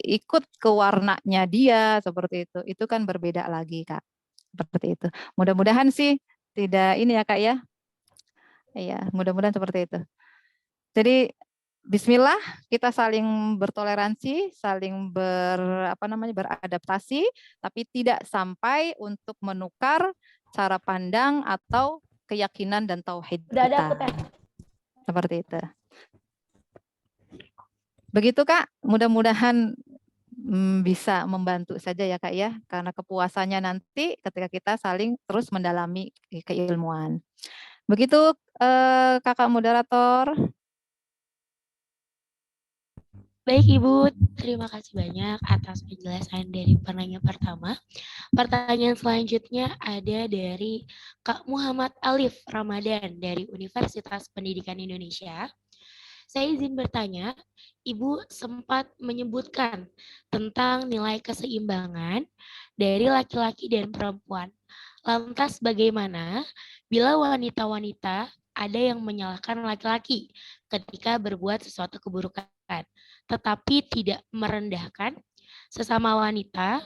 ikut ke warnanya dia seperti itu. Itu kan berbeda lagi, Kak. Seperti itu. Mudah-mudahan sih tidak ini ya, Kak ya. Iya, mudah-mudahan seperti itu. Jadi bismillah, kita saling bertoleransi, saling beradaptasi, tapi tidak sampai untuk menukar cara pandang atau keyakinan dan tauhid Udah ada kita. aku, Teh. Seperti itu. Begitu, Kak. Mudah-mudahan bisa membantu saja ya, Kak ya, karena kepuasannya nanti ketika kita saling terus mendalami keilmuan. Begitu Kakak moderator. Baik Ibu, terima kasih banyak atas penjelasan dari penanya pertama. Pertanyaan selanjutnya ada dari Kak Muhammad Alif Ramadan dari Universitas Pendidikan Indonesia. Saya izin bertanya, Ibu sempat menyebutkan tentang nilai keseimbangan dari laki-laki dan perempuan. Lantas bagaimana bila wanita-wanita ada yang menyalahkan laki-laki ketika berbuat sesuatu keburukan, tetapi tidak merendahkan sesama wanita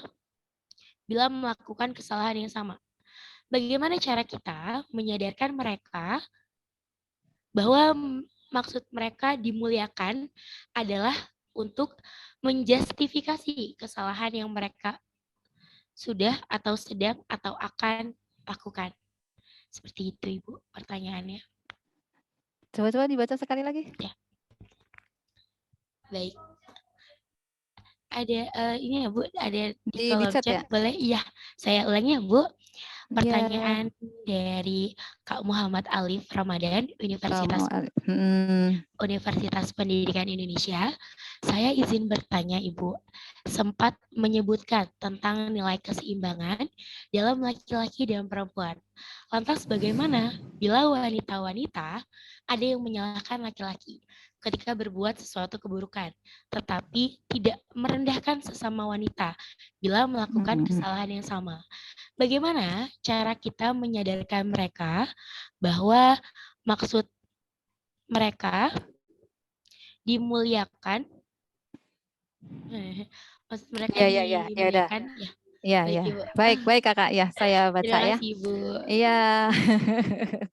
bila melakukan kesalahan yang sama? Bagaimana cara kita menyadarkan mereka bahwa maksud mereka dimuliakan adalah untuk menjustifikasi kesalahan yang mereka sudah atau sedang atau akan lakukan? Seperti itu Ibu pertanyaannya. Coba-coba dibaca sekali lagi. Ya. Baik. Ada ini ya Bu, ada di kolom chat chat ya? boleh? Iya, saya ulangi ya Bu. Iya. Pertanyaan dari Kak Muhammad Alif Ramadan, Universitas Pendidikan Indonesia. Saya izin bertanya Ibu, sempat menyebutkan tentang nilai keseimbangan dalam laki-laki dan perempuan. Lantas bagaimana bila wanita-wanita ada yang menyalahkan laki-laki ketika berbuat sesuatu keburukan, tetapi tidak merendahkan sesama wanita bila melakukan kesalahan yang sama? Bagaimana cara kita menyadarkan mereka bahwa maksud mereka dimuliakan? Maksud mereka dimuliakan? Ya, baik, ya. Ibu. Baik Kakak ya, saya baca Terima ya. kasih Ibu. Iya.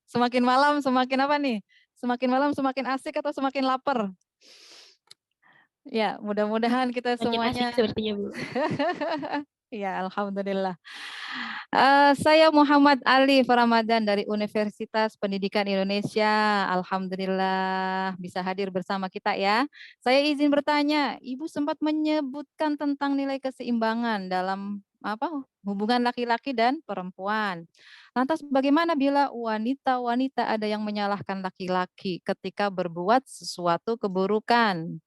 Semakin malam semakin apa nih? Semakin malam semakin asik atau semakin lapar? Ya, mudah-mudahan kita Makin semuanya. asik sepertinya Bu. Ya, alhamdulillah. Saya Muhammad Alif Ramadan dari Universitas Pendidikan Indonesia. Alhamdulillah bisa hadir bersama kita ya. Saya izin bertanya, Ibu sempat menyebutkan tentang nilai keseimbangan dalam hubungan laki-laki dan perempuan. Lantas bagaimana bila wanita-wanita ada yang menyalahkan laki-laki ketika berbuat sesuatu keburukan?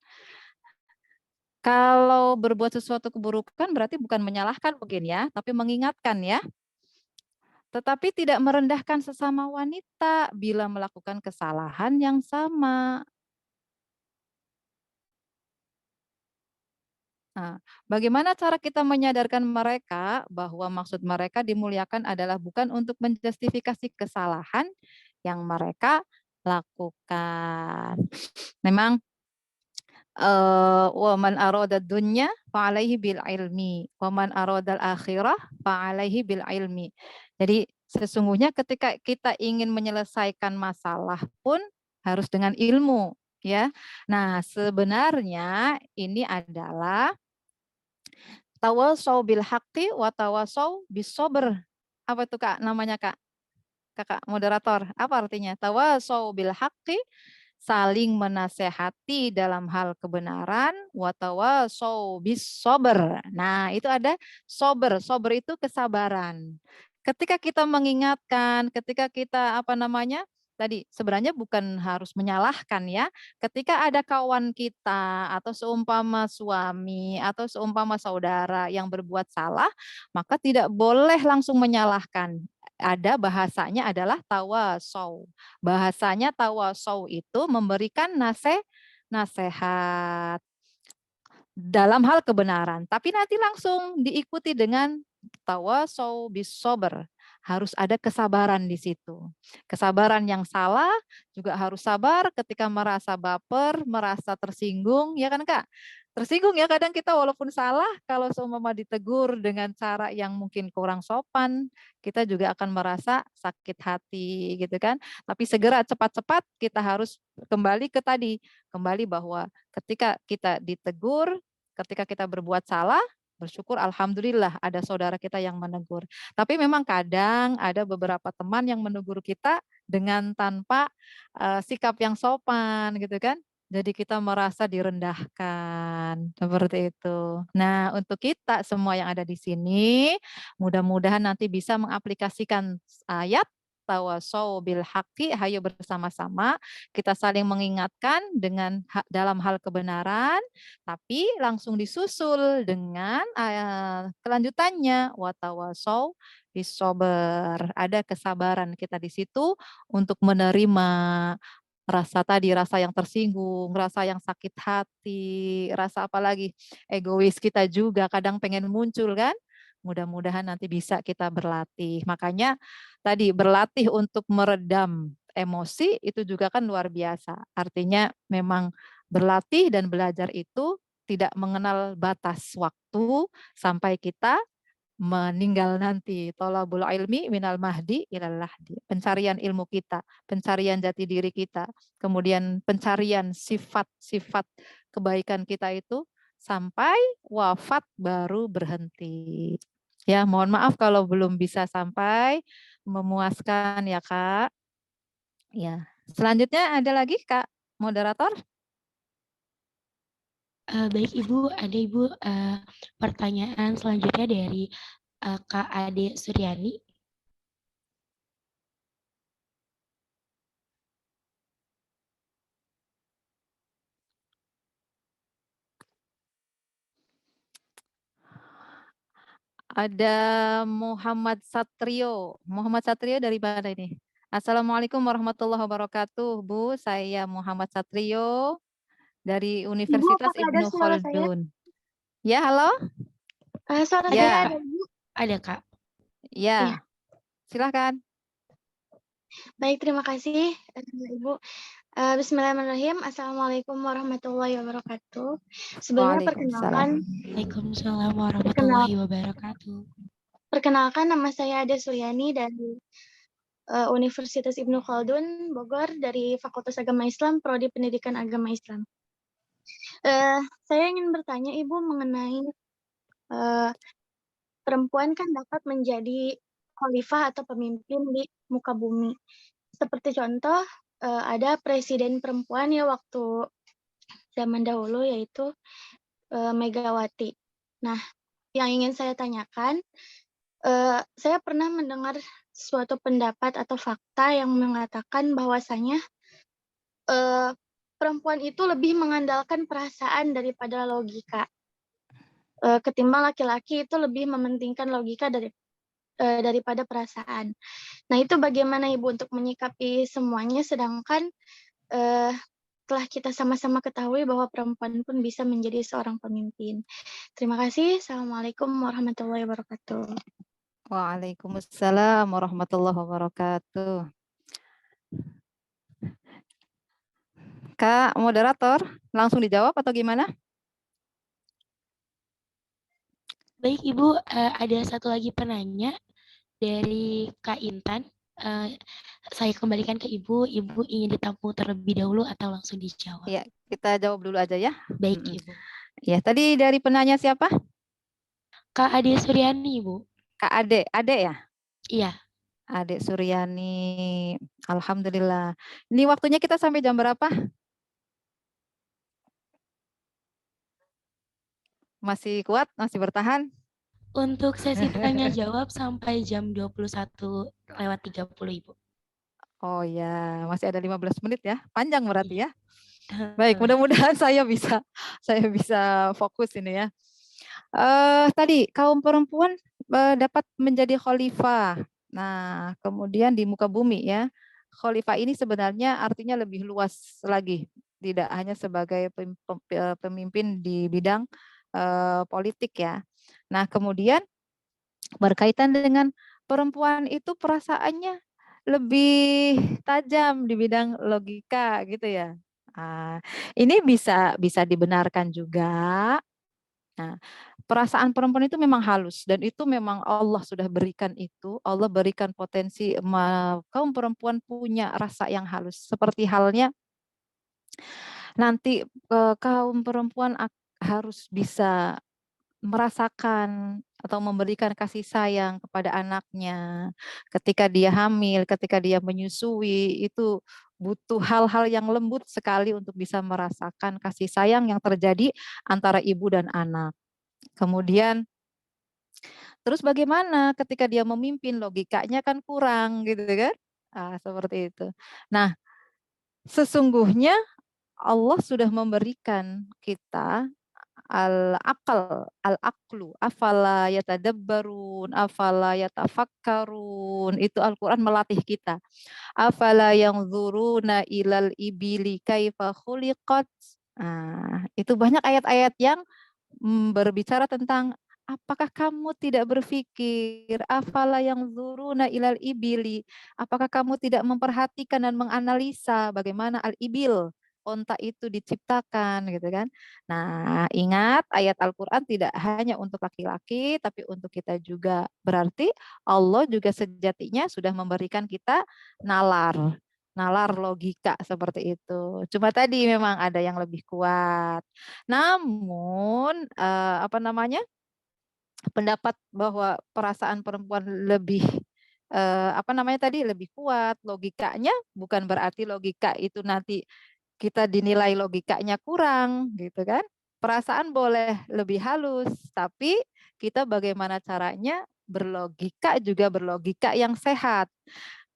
Kalau berbuat sesuatu keburukan berarti bukan menyalahkan mungkin ya, tapi mengingatkan ya. Tetapi tidak merendahkan sesama wanita bila melakukan kesalahan yang sama. Nah, bagaimana cara kita menyadarkan mereka bahwa maksud mereka dimuliakan adalah bukan untuk menjustifikasi kesalahan yang mereka lakukan. Memang wa man arada dunya fa alaihi bil ilmi wa man arada al akhirah fa alaihi bil ilmi. Jadi sesungguhnya ketika kita ingin menyelesaikan masalah pun harus dengan ilmu ya. Nah, sebenarnya ini adalah tawasau bil haqqi wa tawasau bis sabr. Apa itu Kak namanya Kak? Kakak moderator, apa artinya? Tawasau bil haqqi, saling menasehati dalam hal kebenaran, watawasau bis sober. Nah, itu ada sober. Sober itu kesabaran. Ketika kita mengingatkan, ketika kita tadi sebenarnya bukan harus menyalahkan ya. Ketika ada kawan kita atau seumpama suami atau seumpama saudara yang berbuat salah, maka tidak boleh langsung menyalahkan. Ada bahasanya adalah tawasau. Bahasanya tawasau itu memberikan nasihat dalam hal kebenaran. Tapi nanti langsung diikuti dengan tawasau bis sober. harus ada kesabaran di situ. Kesabaran yang salah juga harus sabar ketika merasa baper, merasa tersinggung, ya kan Kak? Tersinggung ya kadang kita walaupun salah, kalau seumpama ditegur dengan cara yang mungkin kurang sopan, kita juga akan merasa sakit hati gitu kan. Tapi segera cepat-cepat kita harus kembali ke tadi, kembali bahwa ketika kita ditegur, ketika kita berbuat salah, bersyukur alhamdulillah ada saudara kita yang menegur. Tapi memang kadang ada beberapa teman yang menegur kita dengan tanpa sikap yang sopan gitu kan. Jadi kita merasa direndahkan, seperti itu. Nah, untuk kita semua yang ada di sini, mudah-mudahan nanti bisa mengaplikasikan ayat tawasau bil haqqi, hayo bersama-sama kita saling mengingatkan dengan dalam hal kebenaran, tapi langsung disusul dengan kelanjutannya watawasau bisober. Ada kesabaran kita di situ untuk menerima rasa tadi, rasa yang tersinggung, rasa yang sakit hati, rasa apa lagi, egois kita juga kadang pengen muncul kan. Mudah-mudahan nanti bisa kita berlatih. Makanya tadi berlatih untuk meredam emosi itu juga kan luar biasa. Artinya memang berlatih dan belajar itu tidak mengenal batas waktu sampai kita meninggal nanti. Thalabul ilmi minal mahdi ilal lahdi. Pencarian ilmu kita, pencarian jati diri kita, kemudian pencarian sifat-sifat kebaikan kita itu sampai wafat baru berhenti. Ya, mohon maaf kalau belum bisa sampai memuaskan ya, Kak. Ya. Selanjutnya ada lagi, Kak moderator? Baik Ibu, ada Ibu pertanyaan selanjutnya dari Kak Ade Suryani. Ada Muhammad Satrio. Muhammad Satrio dari mana ini? Assalamualaikum warahmatullahi wabarakatuh, Bu. Saya Muhammad Satrio dari Ibu, Universitas apakah ada Ibnu suara saya? Khaldun. Ya, halo? Suara Ya. saya ada, Bu? Ada Kak. Ya. Iya. Silahkan. Baik, terima kasih, Ibu. Bismillahirrahmanirrahim. Assalamualaikum warahmatullahi wabarakatuh. Sebelumnya Waalaikumsalam. Waalaikumsalam warahmatullahi wabarakatuh. Perkenalkan nama saya Ade Suryani dari Universitas Ibnu Khaldun, Bogor, dari Fakultas Agama Islam, Prodi Pendidikan Agama Islam. Saya ingin bertanya Ibu mengenai perempuan kan dapat menjadi khalifah atau pemimpin di muka bumi. Seperti contoh, ada presiden perempuan ya waktu zaman dahulu yaitu Megawati. Nah, yang ingin saya tanyakan, saya pernah mendengar suatu pendapat atau fakta yang mengatakan bahwasanya perempuan itu lebih mengandalkan perasaan daripada logika. Ketimbang laki-laki itu lebih mementingkan logika daripada perasaan. Nah, itu bagaimana Ibu untuk menyikapi semuanya, sedangkan telah kita sama-sama ketahui bahwa perempuan pun bisa menjadi seorang pemimpin. Terima kasih. Assalamualaikum warahmatullahi wabarakatuh. Waalaikumsalam warahmatullahi wabarakatuh. Kak moderator, langsung dijawab atau gimana? Baik Ibu, ada satu lagi penanya dari Kak Intan. Saya kembalikan ke Ibu. Ibu ingin ditampung terlebih dahulu atau langsung dijawab? Ya, kita jawab dulu aja ya. Baik Ibu. Ya, tadi dari penanya siapa? Kak Ade Suryani Ibu. Kak Ade, ya? Iya. Ade Suryani. Alhamdulillah. Ini waktunya kita sampai jam berapa? Masih kuat? Masih bertahan? Untuk sesi tanya jawab sampai jam 21:30 Ibu. Oh ya, masih ada 15 menit ya. Panjang berarti ya. Baik, mudah-mudahan saya bisa fokus ini ya. Tadi kaum perempuan dapat menjadi khalifah. Nah, kemudian di muka bumi ya. Khalifah ini sebenarnya artinya lebih luas lagi, tidak hanya sebagai pemimpin di bidang politik ya. Nah, kemudian berkaitan dengan perempuan itu perasaannya lebih tajam di bidang logika gitu ya. Ah, ini bisa bisa dibenarkan juga. Nah, perasaan perempuan itu memang halus dan itu memang Allah sudah berikan itu. Allah berikan potensi kaum perempuan punya rasa yang halus. Seperti halnya nanti kaum perempuan harus bisa merasakan atau memberikan kasih sayang kepada anaknya ketika dia hamil, ketika dia menyusui, itu butuh hal-hal yang lembut sekali untuk bisa merasakan kasih sayang yang terjadi antara ibu dan anak. Kemudian terus bagaimana ketika dia memimpin, logikanya kan kurang gitu kan? Seperti itu. Nah, sesungguhnya Allah sudah memberikan kita al-aqlu, afala yatadabbarun, afala yatafakkarun. Itu Al-Quran melatih kita. Afala yanzuruna ilal ibili kaifa khuliqat. Itu banyak ayat-ayat yang berbicara tentang apakah kamu tidak berpikir afala yanzuruna ilal ibili, apakah kamu tidak memperhatikan dan menganalisa bagaimana al-ibil, onta itu diciptakan gitu kan. Nah, ingat ayat Al-Qur'an tidak hanya untuk laki-laki tapi untuk kita juga. Berarti Allah juga sejatinya sudah memberikan kita nalar. Nalar logika seperti itu. Cuma tadi memang ada yang lebih kuat. Namun apa namanya? Pendapat bahwa perasaan perempuan lebih apa namanya tadi lebih kuat logikanya, bukan berarti logika itu nanti kita dinilai logikanya kurang gitu kan. Perasaan boleh lebih halus, tapi kita bagaimana caranya berlogika juga berlogika yang sehat.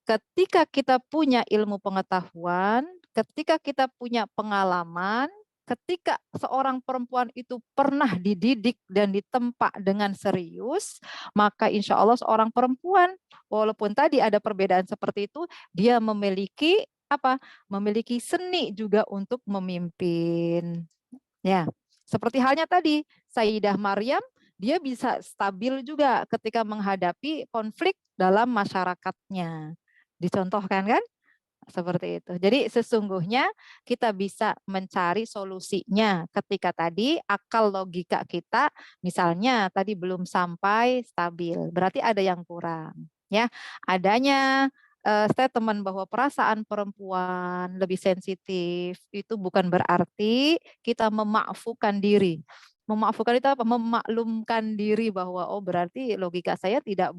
Ketika kita punya ilmu pengetahuan, ketika kita punya pengalaman, ketika seorang perempuan itu pernah dididik dan ditempa dengan serius, maka insya Allah seorang perempuan, walaupun tadi ada perbedaan seperti itu, dia memiliki apa? Memiliki seni juga untuk memimpin. Ya, seperti halnya tadi, Sayyidah Maryam, dia bisa stabil juga ketika menghadapi konflik dalam masyarakatnya. Dicontohkan kan? Seperti itu. Jadi sesungguhnya kita bisa mencari solusinya ketika tadi akal logika kita misalnya tadi belum sampai stabil. Berarti ada yang kurang. Ya, adanya statement bahwa perasaan perempuan lebih sensitif itu bukan berarti kita memaafkan diri. Memaafkan itu apa? Memaklumkan diri bahwa oh berarti logika saya tidak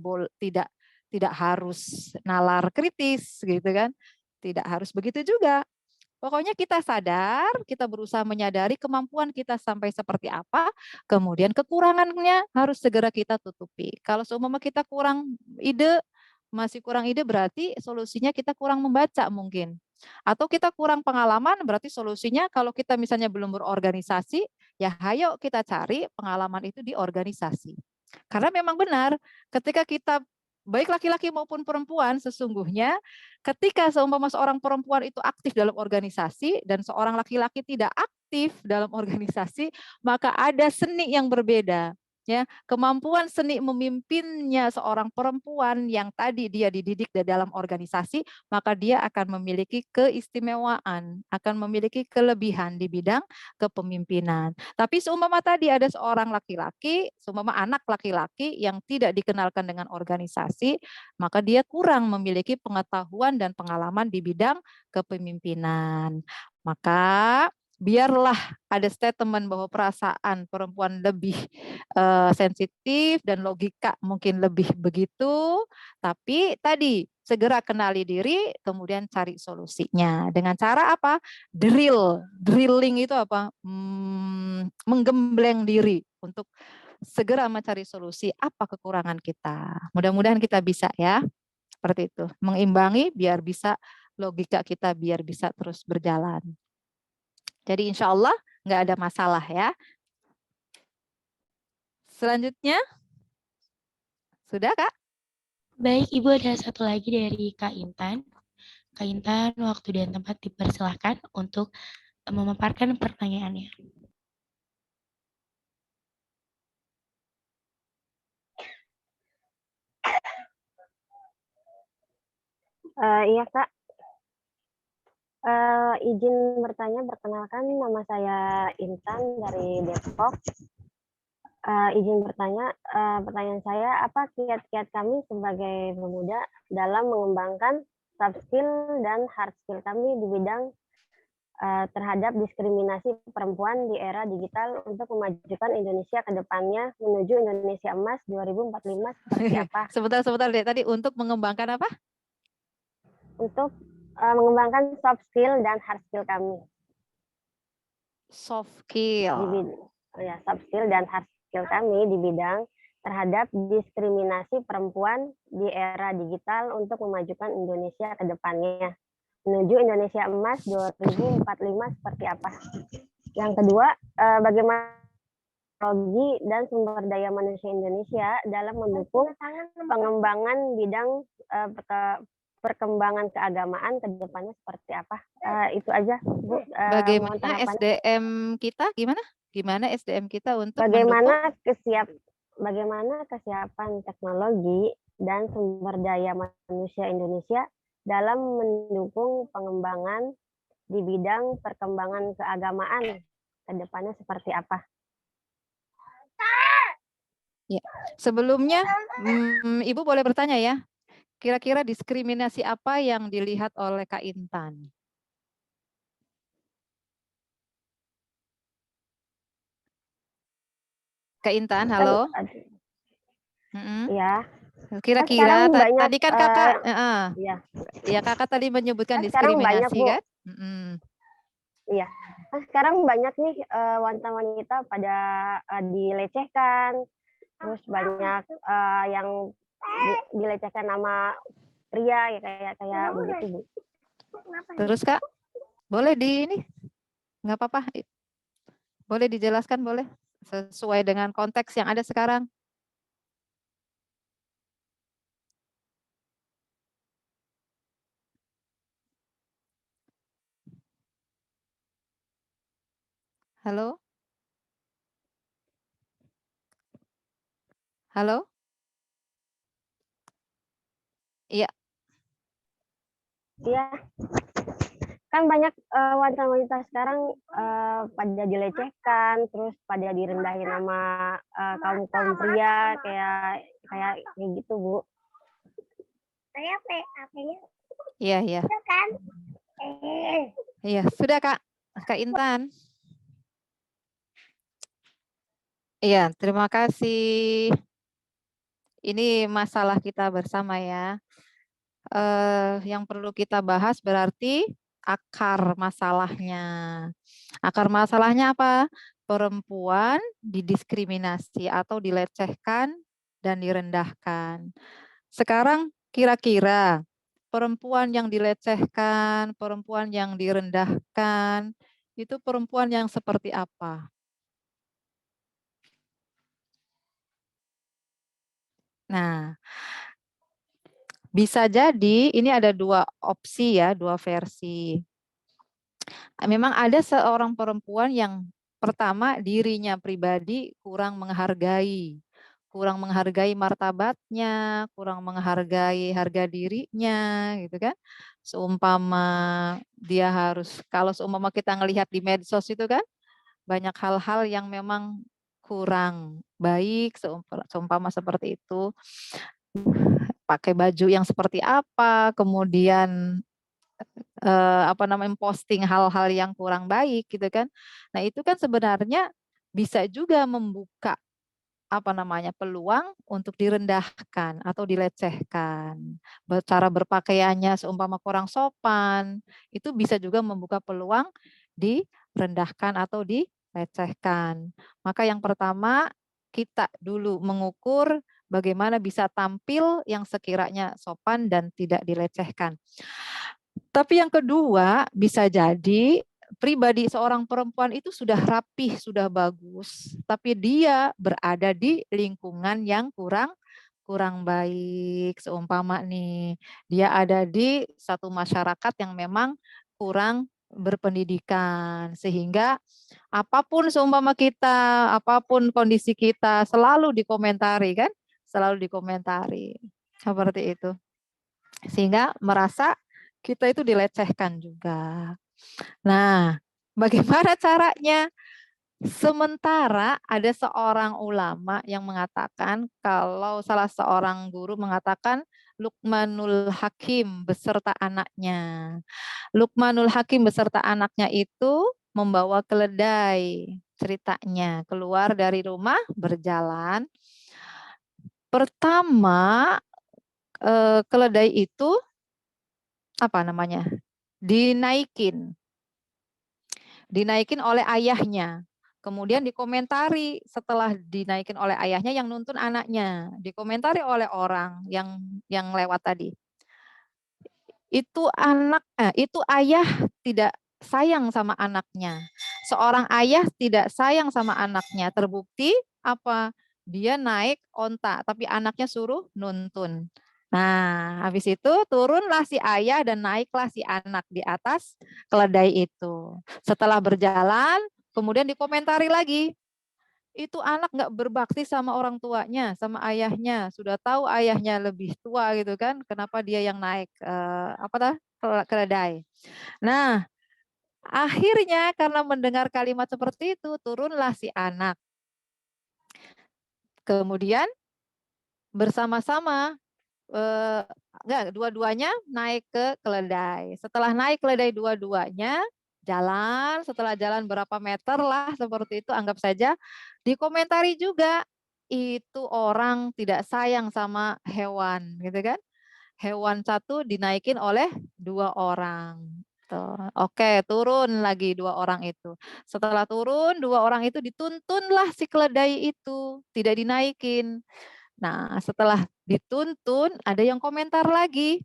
harus nalar kritis gitu kan. Tidak harus begitu juga. Pokoknya kita sadar, kita berusaha menyadari kemampuan kita sampai seperti apa, kemudian kekurangannya harus segera kita tutupi. Kalau seumpama kita kurang ide, masih kurang ide berarti solusinya kita kurang membaca mungkin. Atau kita kurang pengalaman berarti solusinya kalau kita misalnya belum berorganisasi, ya ayo kita cari pengalaman itu di organisasi. Karena memang benar, ketika kita baik laki-laki maupun perempuan sesungguhnya ketika seumpama seorang perempuan itu aktif dalam organisasi dan seorang laki-laki tidak aktif dalam organisasi, maka ada seni yang berbeda. Ya, kemampuan seni memimpinnya seorang perempuan yang tadi dia dididik di dalam organisasi, maka dia akan memiliki keistimewaan, akan memiliki kelebihan di bidang kepemimpinan. Tapi seumpama tadi ada seorang laki-laki, seumpama anak laki-laki yang tidak dikenalkan dengan organisasi, maka dia kurang memiliki pengetahuan dan pengalaman di bidang kepemimpinan. Maka biarlah ada statement bahwa perasaan perempuan lebih sensitif dan logika mungkin lebih begitu, tapi tadi segera kenali diri, kemudian cari solusinya. Dengan cara apa? Drilling itu apa? Menggembleng diri untuk segera mencari solusi apa kekurangan kita. Mudah-mudahan kita bisa ya. Seperti itu. Mengimbangi biar bisa logika kita biar bisa terus berjalan. Jadi insya Allah nggak ada masalah ya. Selanjutnya, sudah Kak? Baik, Ibu ada satu lagi dari Kak Intan. Kak Intan, waktu dan tempat dipersilahkan untuk memaparkan pertanyaannya. Iya Kak, izin bertanya, perkenalkan nama saya Intan dari Depok. Izin bertanya, pertanyaan saya, apa kiat-kiat kami sebagai pemuda dalam mengembangkan soft skill dan hard skill kami di bidang terhadap diskriminasi perempuan di era digital untuk memajukan Indonesia ke depannya menuju Indonesia Emas 2045 seperti apa? Sebentar deh, tadi untuk mengembangkan apa? Untuk mengembangkan soft skill dan hard skill kami Soft di skill. bidang soft skill dan hard skill kami di bidang terhadap diskriminasi perempuan di era digital untuk memajukan Indonesia ke depannya menuju Indonesia Emas 2045 seperti apa? Yang kedua, bagaimana teknologi dan sumber daya manusia Indonesia dalam mendukung pengembangan bidang perkembangan keagamaan ke depannya seperti apa? Itu aja, Bu. Bagaimana Mohon tanggapannya. SDM kita? Gimana SDM kita untuk mendukung? Bagaimana kesiapan teknologi dan sumber daya manusia Indonesia dalam mendukung pengembangan di bidang perkembangan keagamaan ke depannya seperti apa? Ya. Sebelumnya, Ibu boleh bertanya ya, kira-kira diskriminasi apa yang dilihat oleh Kak Intan? Kak Intan, halo? Ya. Kira-kira tadi kan kakak, ya kakak tadi menyebutkan sekarang diskriminasi banyak, Bu. kan? Iya. Sekarang banyak nih wanita-wanita pada dilecehkan, terus banyak yang dilecehkan nama pria ya kayak begitu, Bu. Terus Kak, boleh nggak apa-apa, boleh dijelaskan, boleh sesuai dengan konteks yang ada sekarang. Halo? Halo? Iya. Iya. Kan banyak wanita-wanita sekarang pada dilecehkan, terus pada direndahin sama kaum pria kayak gitu, Bu. Saya HP-nya. Iya. Kan? Iya, sudah Kak Intan. Iya, terima kasih. Ini masalah kita bersama ya. Yang perlu kita bahas berarti akar masalahnya. Akar masalahnya apa? Perempuan didiskriminasi atau dilecehkan dan direndahkan. Sekarang kira-kira perempuan yang dilecehkan, perempuan yang direndahkan, itu perempuan yang seperti apa? Nah, bisa jadi ini ada dua opsi ya, dua versi. Memang ada seorang perempuan yang pertama dirinya pribadi kurang menghargai martabatnya, kurang menghargai harga dirinya, gitu kan. Seumpama dia harus, kalau seumpama kita ngelihat di medsos itu kan, banyak hal-hal yang memang kurang baik, seumpama seperti itu. Pakai baju yang seperti apa, kemudian posting hal-hal yang kurang baik gitu kan. Nah, itu kan sebenarnya bisa juga membuka peluang untuk direndahkan atau dilecehkan. Cara berpakaiannya seumpama kurang sopan, itu bisa juga membuka peluang direndahkan atau dilecehkan. Maka yang pertama kita dulu mengukur bagaimana bisa tampil yang sekiranya sopan dan tidak dilecehkan. Tapi yang kedua bisa jadi pribadi seorang perempuan itu sudah rapih, sudah bagus, tapi dia berada di lingkungan yang kurang baik. Seumpama nih, dia ada di satu masyarakat yang memang kurang berpendidikan, sehingga apapun seumpama kita, apapun kondisi kita selalu dikomentari kan, selalu dikomentari. Seperti itu. Sehingga merasa kita itu dilecehkan juga. Nah, bagaimana caranya? Sementara ada seorang ulama yang mengatakan kalau salah seorang guru mengatakan Luqmanul Hakim beserta anaknya. Luqmanul Hakim beserta anaknya itu membawa keledai. Ceritanya keluar dari rumah berjalan. Pertama keledai itu apa namanya? Dinaikin oleh ayahnya. Kemudian dikomentari setelah dinaikin oleh ayahnya yang nuntun anaknya, dikomentari oleh orang yang lewat tadi. Itu ayah tidak sayang sama anaknya. Seorang ayah tidak sayang sama anaknya. Terbukti apa? Dia naik onta, tapi anaknya suruh nuntun. Nah, habis itu turunlah si ayah dan naiklah si anak di atas keledai itu. Setelah berjalan, kemudian dikomentari lagi. Itu anak nggak berbakti sama orang tuanya, sama ayahnya. Sudah tahu ayahnya lebih tua gitu kan, kenapa dia yang naik keledai. Nah, akhirnya karena mendengar kalimat seperti itu, turunlah si anak. Kemudian bersama-sama dua-duanya naik ke keledai. Setelah naik keledai dua-duanya jalan, setelah jalan berapa meter lah seperti itu anggap saja, dikomentari juga itu orang tidak sayang sama hewan gitu kan. Hewan satu dinaikin oleh dua orang. Tuh. Oke, turun lagi dua orang itu. Setelah turun dua orang itu dituntunlah si keledai itu, tidak dinaikin. Nah, setelah dituntun, ada yang komentar lagi.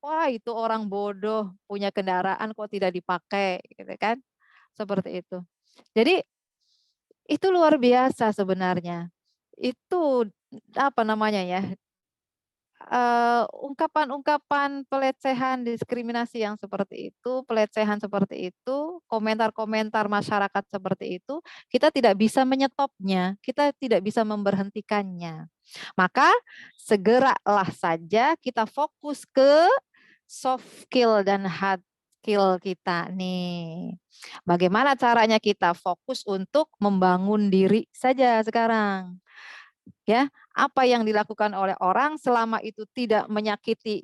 Wah, itu orang bodoh, punya kendaraan kok tidak dipakai, gitu kan? Seperti itu. Jadi, itu luar biasa sebenarnya. Itu apa namanya ya? Ungkapan-ungkapan pelecehan, diskriminasi yang seperti itu, pelecehan seperti itu, komentar-komentar masyarakat seperti itu, kita tidak bisa menyetopnya, kita tidak bisa memberhentikannya. Maka segeralah saja kita fokus ke soft skill dan hard skill kita nih. Bagaimana caranya kita fokus untuk membangun diri saja sekarang. Ya, apa yang dilakukan oleh orang selama itu tidak menyakiti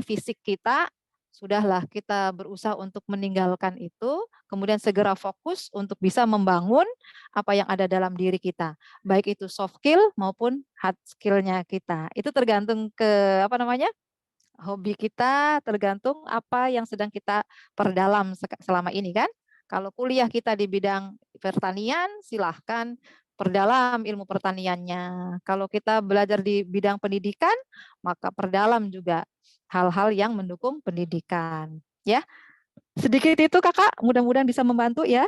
fisik kita, sudahlah kita berusaha untuk meninggalkan itu, kemudian segera fokus untuk bisa membangun apa yang ada dalam diri kita, baik itu soft skill maupun hard skill-nya kita. Itu tergantung ke hobi kita, tergantung apa yang sedang kita perdalam selama ini kan. Kalau kuliah kita di bidang pertanian, silahkan perdalam ilmu pertaniannya. Kalau kita belajar di bidang pendidikan, maka perdalam juga hal-hal yang mendukung pendidikan. Ya, sedikit itu kakak, mudah-mudahan bisa membantu ya.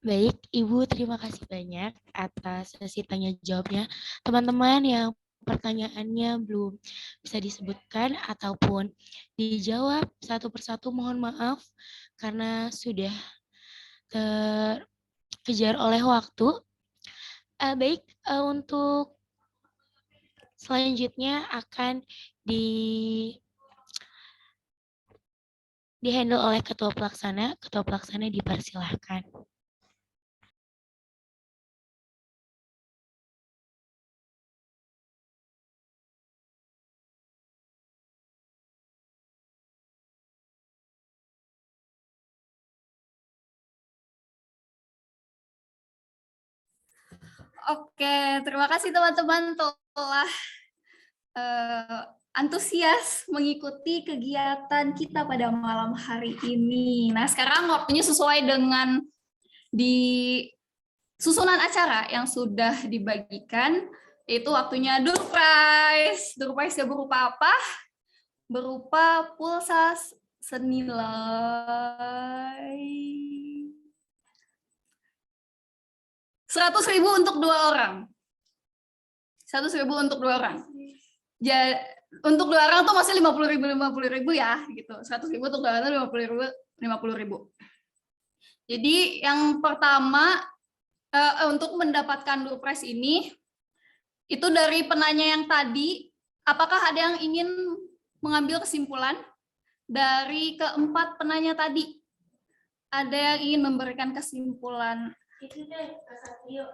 Baik, Ibu, terima kasih banyak atas sesi tanya jawabnya. Teman-teman yang pertanyaannya belum bisa disebutkan ataupun dijawab satu persatu, mohon maaf karena sudah terkejar oleh waktu. Baik, untuk selanjutnya akan di-handle oleh Ketua Pelaksana. Ketua Pelaksana dipersilahkan. Oke, terima kasih teman-teman telah antusias mengikuti kegiatan kita pada malam hari ini. Nah, sekarang waktunya sesuai dengan di susunan acara yang sudah dibagikan, yaitu waktunya door prize. Door prize-nya berupa apa? Berupa pulsa senilai 100.000 untuk 2 orang. 100.000 untuk 2 orang. Untuk 2 orang tuh masih 50.000 ya, gitu. 100.000 untuk 2 orang 50.000. Jadi yang pertama untuk mendapatkan door prize ini, itu dari penanya yang tadi, apakah ada yang ingin mengambil kesimpulan dari keempat penanya tadi? Ada yang ingin memberikan kesimpulan? Itu deh, Kak Satrio.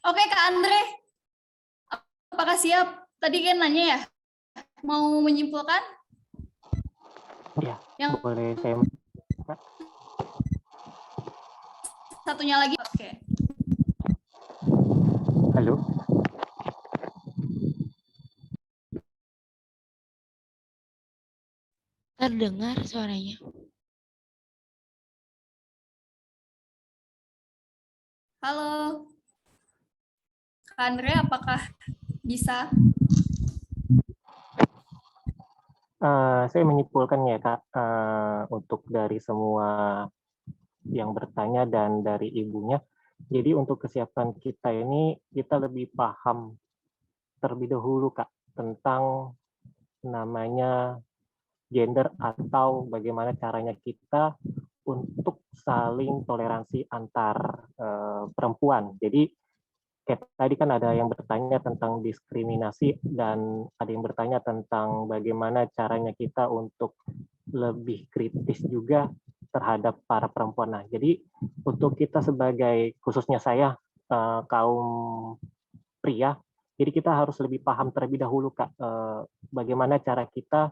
Oke, Kak Andre, apakah siap? Tadi kan nanya ya, mau menyimpulkan? Ya, Yang boleh saya. satunya lagi, oke. Halo. Terdengar suaranya. Halo, Kak Andre, apakah bisa? Saya menyimpulkan ya Kak, untuk dari semua yang bertanya dan dari ibunya. Jadi untuk kesiapan kita ini, kita lebih paham terlebih dahulu Kak, tentang namanya gender atau bagaimana caranya kita untuk saling toleransi antar perempuan. Jadi kayak tadi kan ada yang bertanya tentang diskriminasi dan ada yang bertanya tentang bagaimana caranya kita untuk lebih kritis juga terhadap para perempuan. Nah, jadi untuk kita sebagai khususnya saya kaum pria, jadi kita harus lebih paham terlebih dahulu Kak, bagaimana cara kita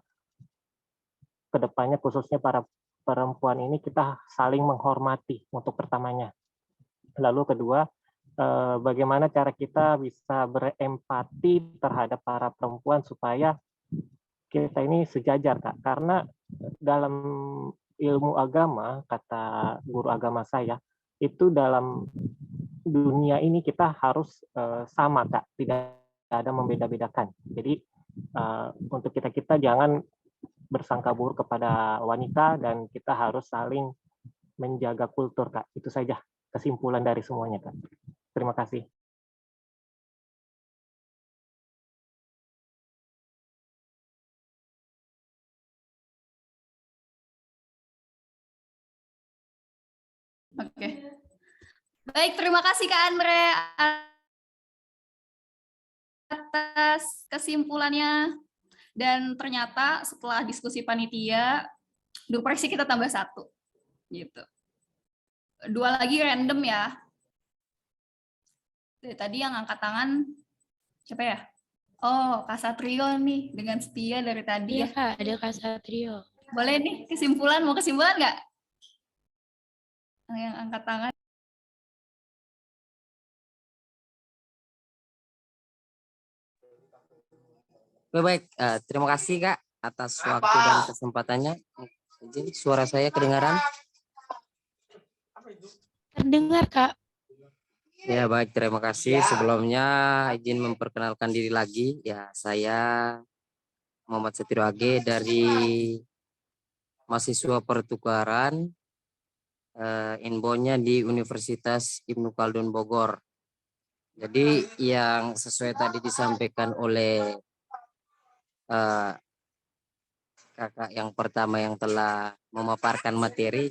ke depannya khususnya para perempuan ini kita saling menghormati untuk pertamanya. Lalu kedua, bagaimana cara kita bisa berempati terhadap para perempuan supaya kita ini sejajar, Kak. Karena dalam ilmu agama, kata guru agama saya, itu dalam dunia ini kita harus sama, Kak. Tidak ada membeda-bedakan. Jadi untuk kita jangan bersangka buruk kepada wanita dan kita harus saling menjaga kultur, Kak. Itu saja kesimpulan dari semuanya, Kak. Terima kasih. Oke. Baik, terima kasih Kak Andre atas kesimpulannya. Dan ternyata setelah diskusi panitia, door prize kita tambah 1. Gitu. 2 lagi random ya. Tadi yang angkat tangan siapa ya? Oh, Kak Satrio nih dengan setia dari tadi Iya ya. Kak, ada Kak Satrio. Boleh nih kesimpulan, mau kesimpulan nggak? Yang angkat tangan. Baik, terima kasih Kak atas waktu dan kesempatannya. Jadi suara saya kedengaran? Terdengar Kak. Ya baik, terima kasih. Sebelumnya izin memperkenalkan diri lagi. Ya, saya Muhammad Setiro Age dari mahasiswa pertukaran inbonya di Universitas Ibnu Khaldun Bogor. Jadi yang sesuai tadi disampaikan oleh kakak yang pertama yang telah memaparkan materi,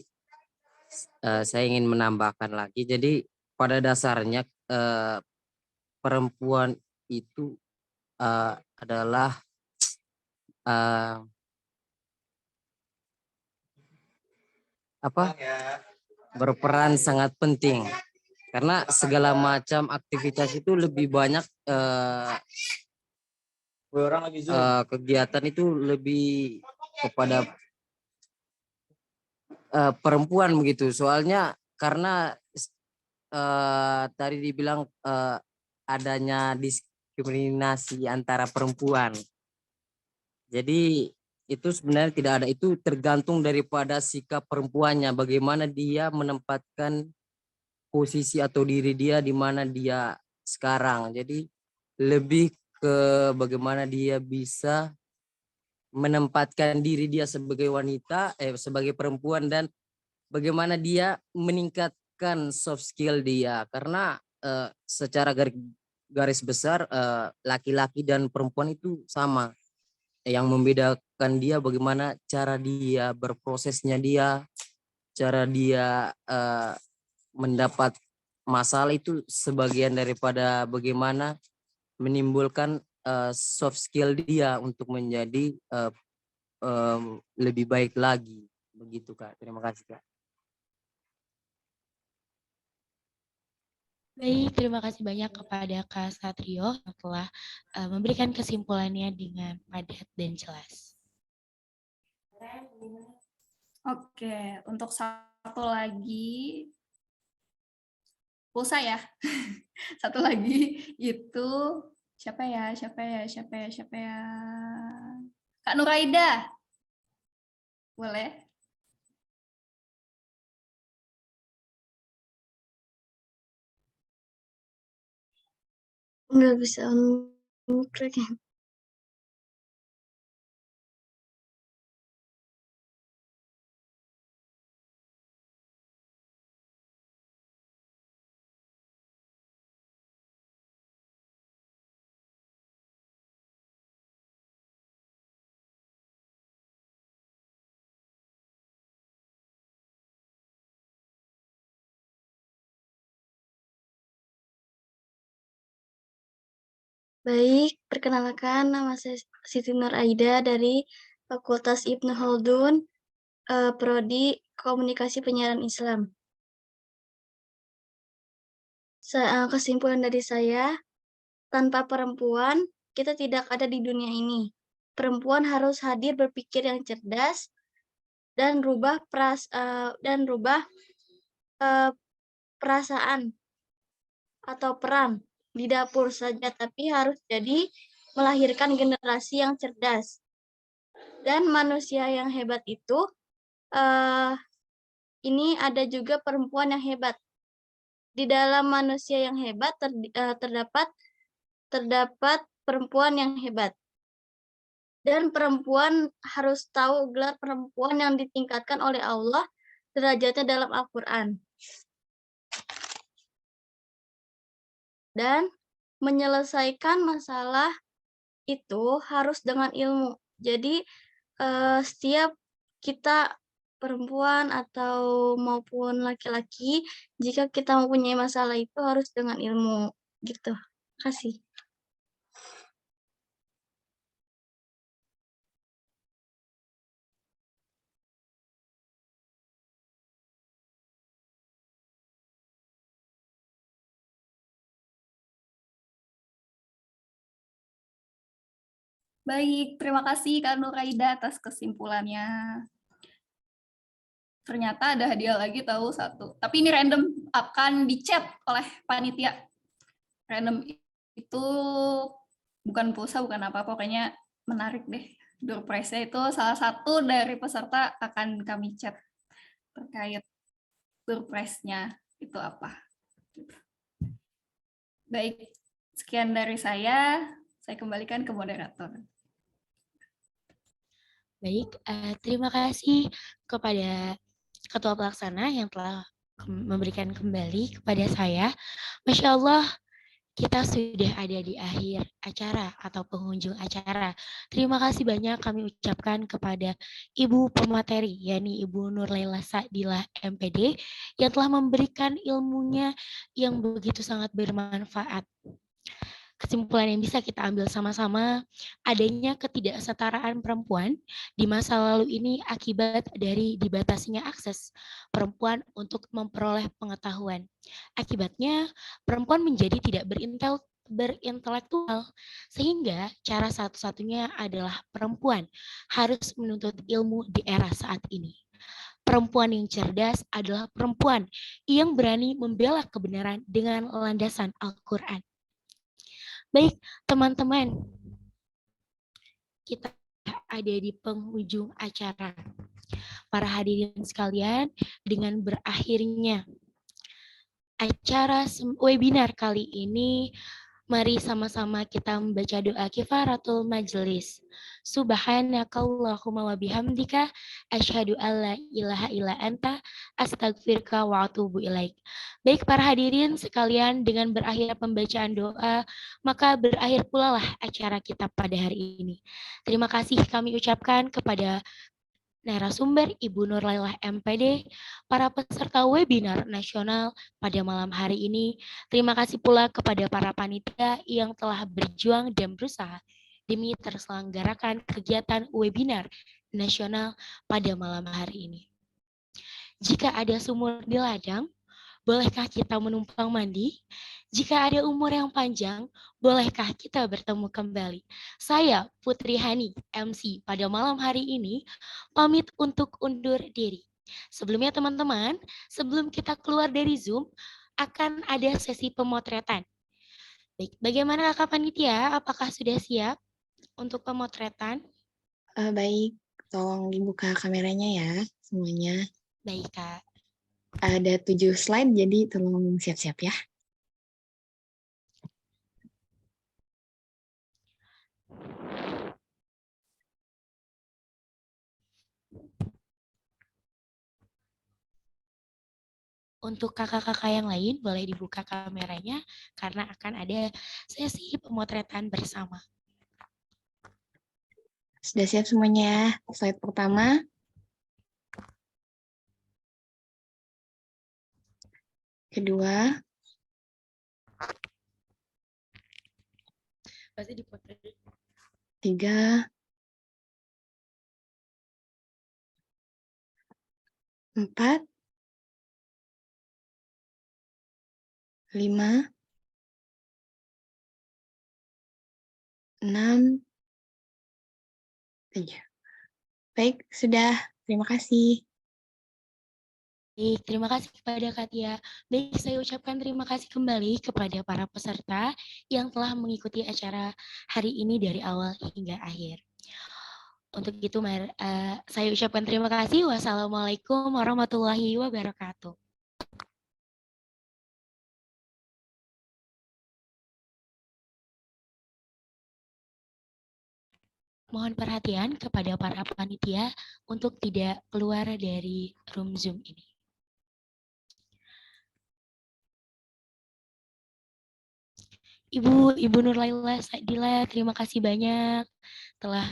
saya ingin menambahkan lagi. Jadi pada dasarnya perempuan itu adalah berperan sangat penting karena segala macam aktivitas itu lebih banyak kegiatan itu lebih kepada perempuan begitu. Soalnya karena tadi dibilang adanya diskriminasi antara perempuan. Jadi itu sebenarnya tidak ada, itu tergantung daripada sikap perempuannya, bagaimana dia menempatkan posisi atau diri dia di mana dia sekarang. Jadi lebih ke bagaimana dia bisa menempatkan diri dia sebagai wanita, sebagai perempuan, dan bagaimana dia meningkatkan soft skill dia. Karena secara garis besar laki-laki dan perempuan itu sama. Yang membedakan dia bagaimana cara dia berprosesnya dia, cara dia mendapat masalah itu sebagian daripada bagaimana menimbulkan soft skill dia untuk menjadi lebih baik lagi. Begitu Kak. Terima kasih Kak. Baik, terima kasih banyak kepada Kak Satrio yang telah memberikan kesimpulannya dengan padat dan jelas. Oke, untuk satu lagi pulsa ya. Satu lagi itu siapa ya? Kak Nuraida. Boleh? Nggak bisa unmute. Baik, perkenalkan nama saya Siti Nur Aida dari Fakultas Ibnu Khaldun, Prodi Komunikasi Penyiaran Islam. Kesimpulan dari saya, tanpa perempuan kita tidak ada di dunia ini. Perempuan harus hadir berpikir yang cerdas dan rubah perasaan atau peran di dapur saja, tapi harus jadi melahirkan generasi yang cerdas. Dan manusia yang hebat itu, ini ada juga perempuan yang hebat. Di dalam manusia yang hebat terdapat perempuan yang hebat. Dan perempuan harus tahu gelar perempuan yang ditingkatkan oleh Allah derajatnya dalam Al-Quran. Dan menyelesaikan masalah itu harus dengan ilmu. Jadi setiap kita perempuan atau maupun laki-laki, jika kita mempunyai masalah itu harus dengan ilmu gitu. Terima kasih. Baik, terima kasih Kak Nuraida atas kesimpulannya. Ternyata ada hadiah lagi tahu satu. Tapi ini random, akan di-chat oleh panitia. Random itu bukan pulsa, bukan apa, pokoknya menarik deh. Door prize-nya itu salah satu dari peserta akan kami chat terkait door prize-nya itu apa. Baik, sekian dari saya kembalikan ke moderator. Baik, terima kasih kepada Ketua Pelaksana yang telah memberikan kembali kepada saya. Masya Allah, kita sudah ada di akhir acara atau penghujung acara. Terima kasih banyak kami ucapkan kepada Ibu pemateri, yakni Ibu Nurlaila Sa'dilah MPD, yang telah memberikan ilmunya yang begitu sangat bermanfaat. Kesimpulan yang bisa kita ambil sama-sama, adanya ketidaksetaraan perempuan di masa lalu ini akibat dari dibatasinya akses perempuan untuk memperoleh pengetahuan. Akibatnya, perempuan menjadi tidak berintelektual, sehingga cara satu-satunya adalah perempuan harus menuntut ilmu di era saat ini. Perempuan yang cerdas adalah perempuan yang berani membela kebenaran dengan landasan Al-Quran. Baik, teman-teman, kita ada di penghujung acara. Para hadirin sekalian, dengan berakhirnya acara webinar kali ini Mari sama-sama kita membaca doa kifaratul majelis. Subhanakallahumma wa bihamdika asyhadu alla ilaha illa anta astaghfiruka wa atubu ilaik. Baik para hadirin sekalian, dengan berakhir pembacaan doa, maka berakhir pula lah acara kita pada hari ini. Terima kasih kami ucapkan kepada narasumber Ibu Nurlailah MPD, para peserta webinar nasional pada malam hari ini. Terima kasih pula kepada para panitia yang telah berjuang dan berusaha demi terselenggarakan kegiatan webinar nasional pada malam hari ini. Jika ada sumur di ladang, bolehkah kita menumpang mandi? Jika ada umur yang panjang, bolehkah kita bertemu kembali? Saya, Putri Hani, MC pada malam hari ini, pamit untuk undur diri. Sebelumnya teman-teman, sebelum kita keluar dari Zoom, akan ada sesi pemotretan. Baik, bagaimana Kak Panitia? Apakah sudah siap untuk pemotretan? Baik, tolong dibuka kameranya ya semuanya. Baik, Kak. Ada 7 slide, jadi tolong siap-siap ya. Untuk kakak-kakak yang lain, boleh dibuka kameranya karena akan ada sesi pemotretan bersama. Sudah siap semuanya? Slide pertama. Kedua. Pasti dipotret. 3. 4. 5. 6. 7. Baik, sudah. Terima kasih. Baik, terima kasih kepada Katia. Baik, saya ucapkan terima kasih kembali kepada para peserta yang telah mengikuti acara hari ini dari awal hingga akhir. Untuk itu, saya ucapkan terima kasih. Wassalamualaikum warahmatullahi wabarakatuh. Mohon perhatian kepada para panitia untuk tidak keluar dari room Zoom ini. Ibu Nurlailah Sa'dila, terima kasih banyak telah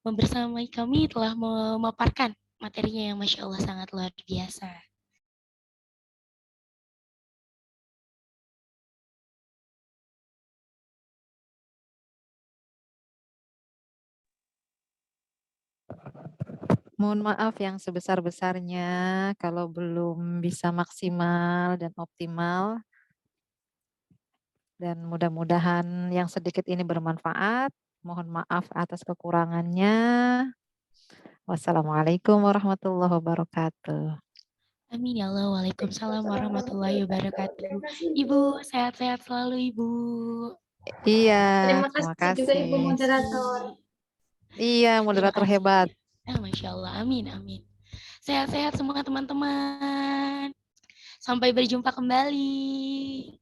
membersamai kami, telah memaparkan materinya yang Masya Allah sangat luar biasa. Mohon maaf yang sebesar-besarnya kalau belum bisa maksimal dan optimal. Dan mudah-mudahan yang sedikit ini bermanfaat. Mohon maaf atas kekurangannya. Wassalamualaikum warahmatullahi wabarakatuh. Amin ya Allah. Waalaikumsalam warahmatullahi wabarakatuh. Ibu, sehat-sehat selalu Ibu. Iya, Terima kasih juga Ibu Moderator. Iya, moderator hebat. Masya Allah, amin, amin. Sehat-sehat semua teman-teman. Sampai berjumpa kembali.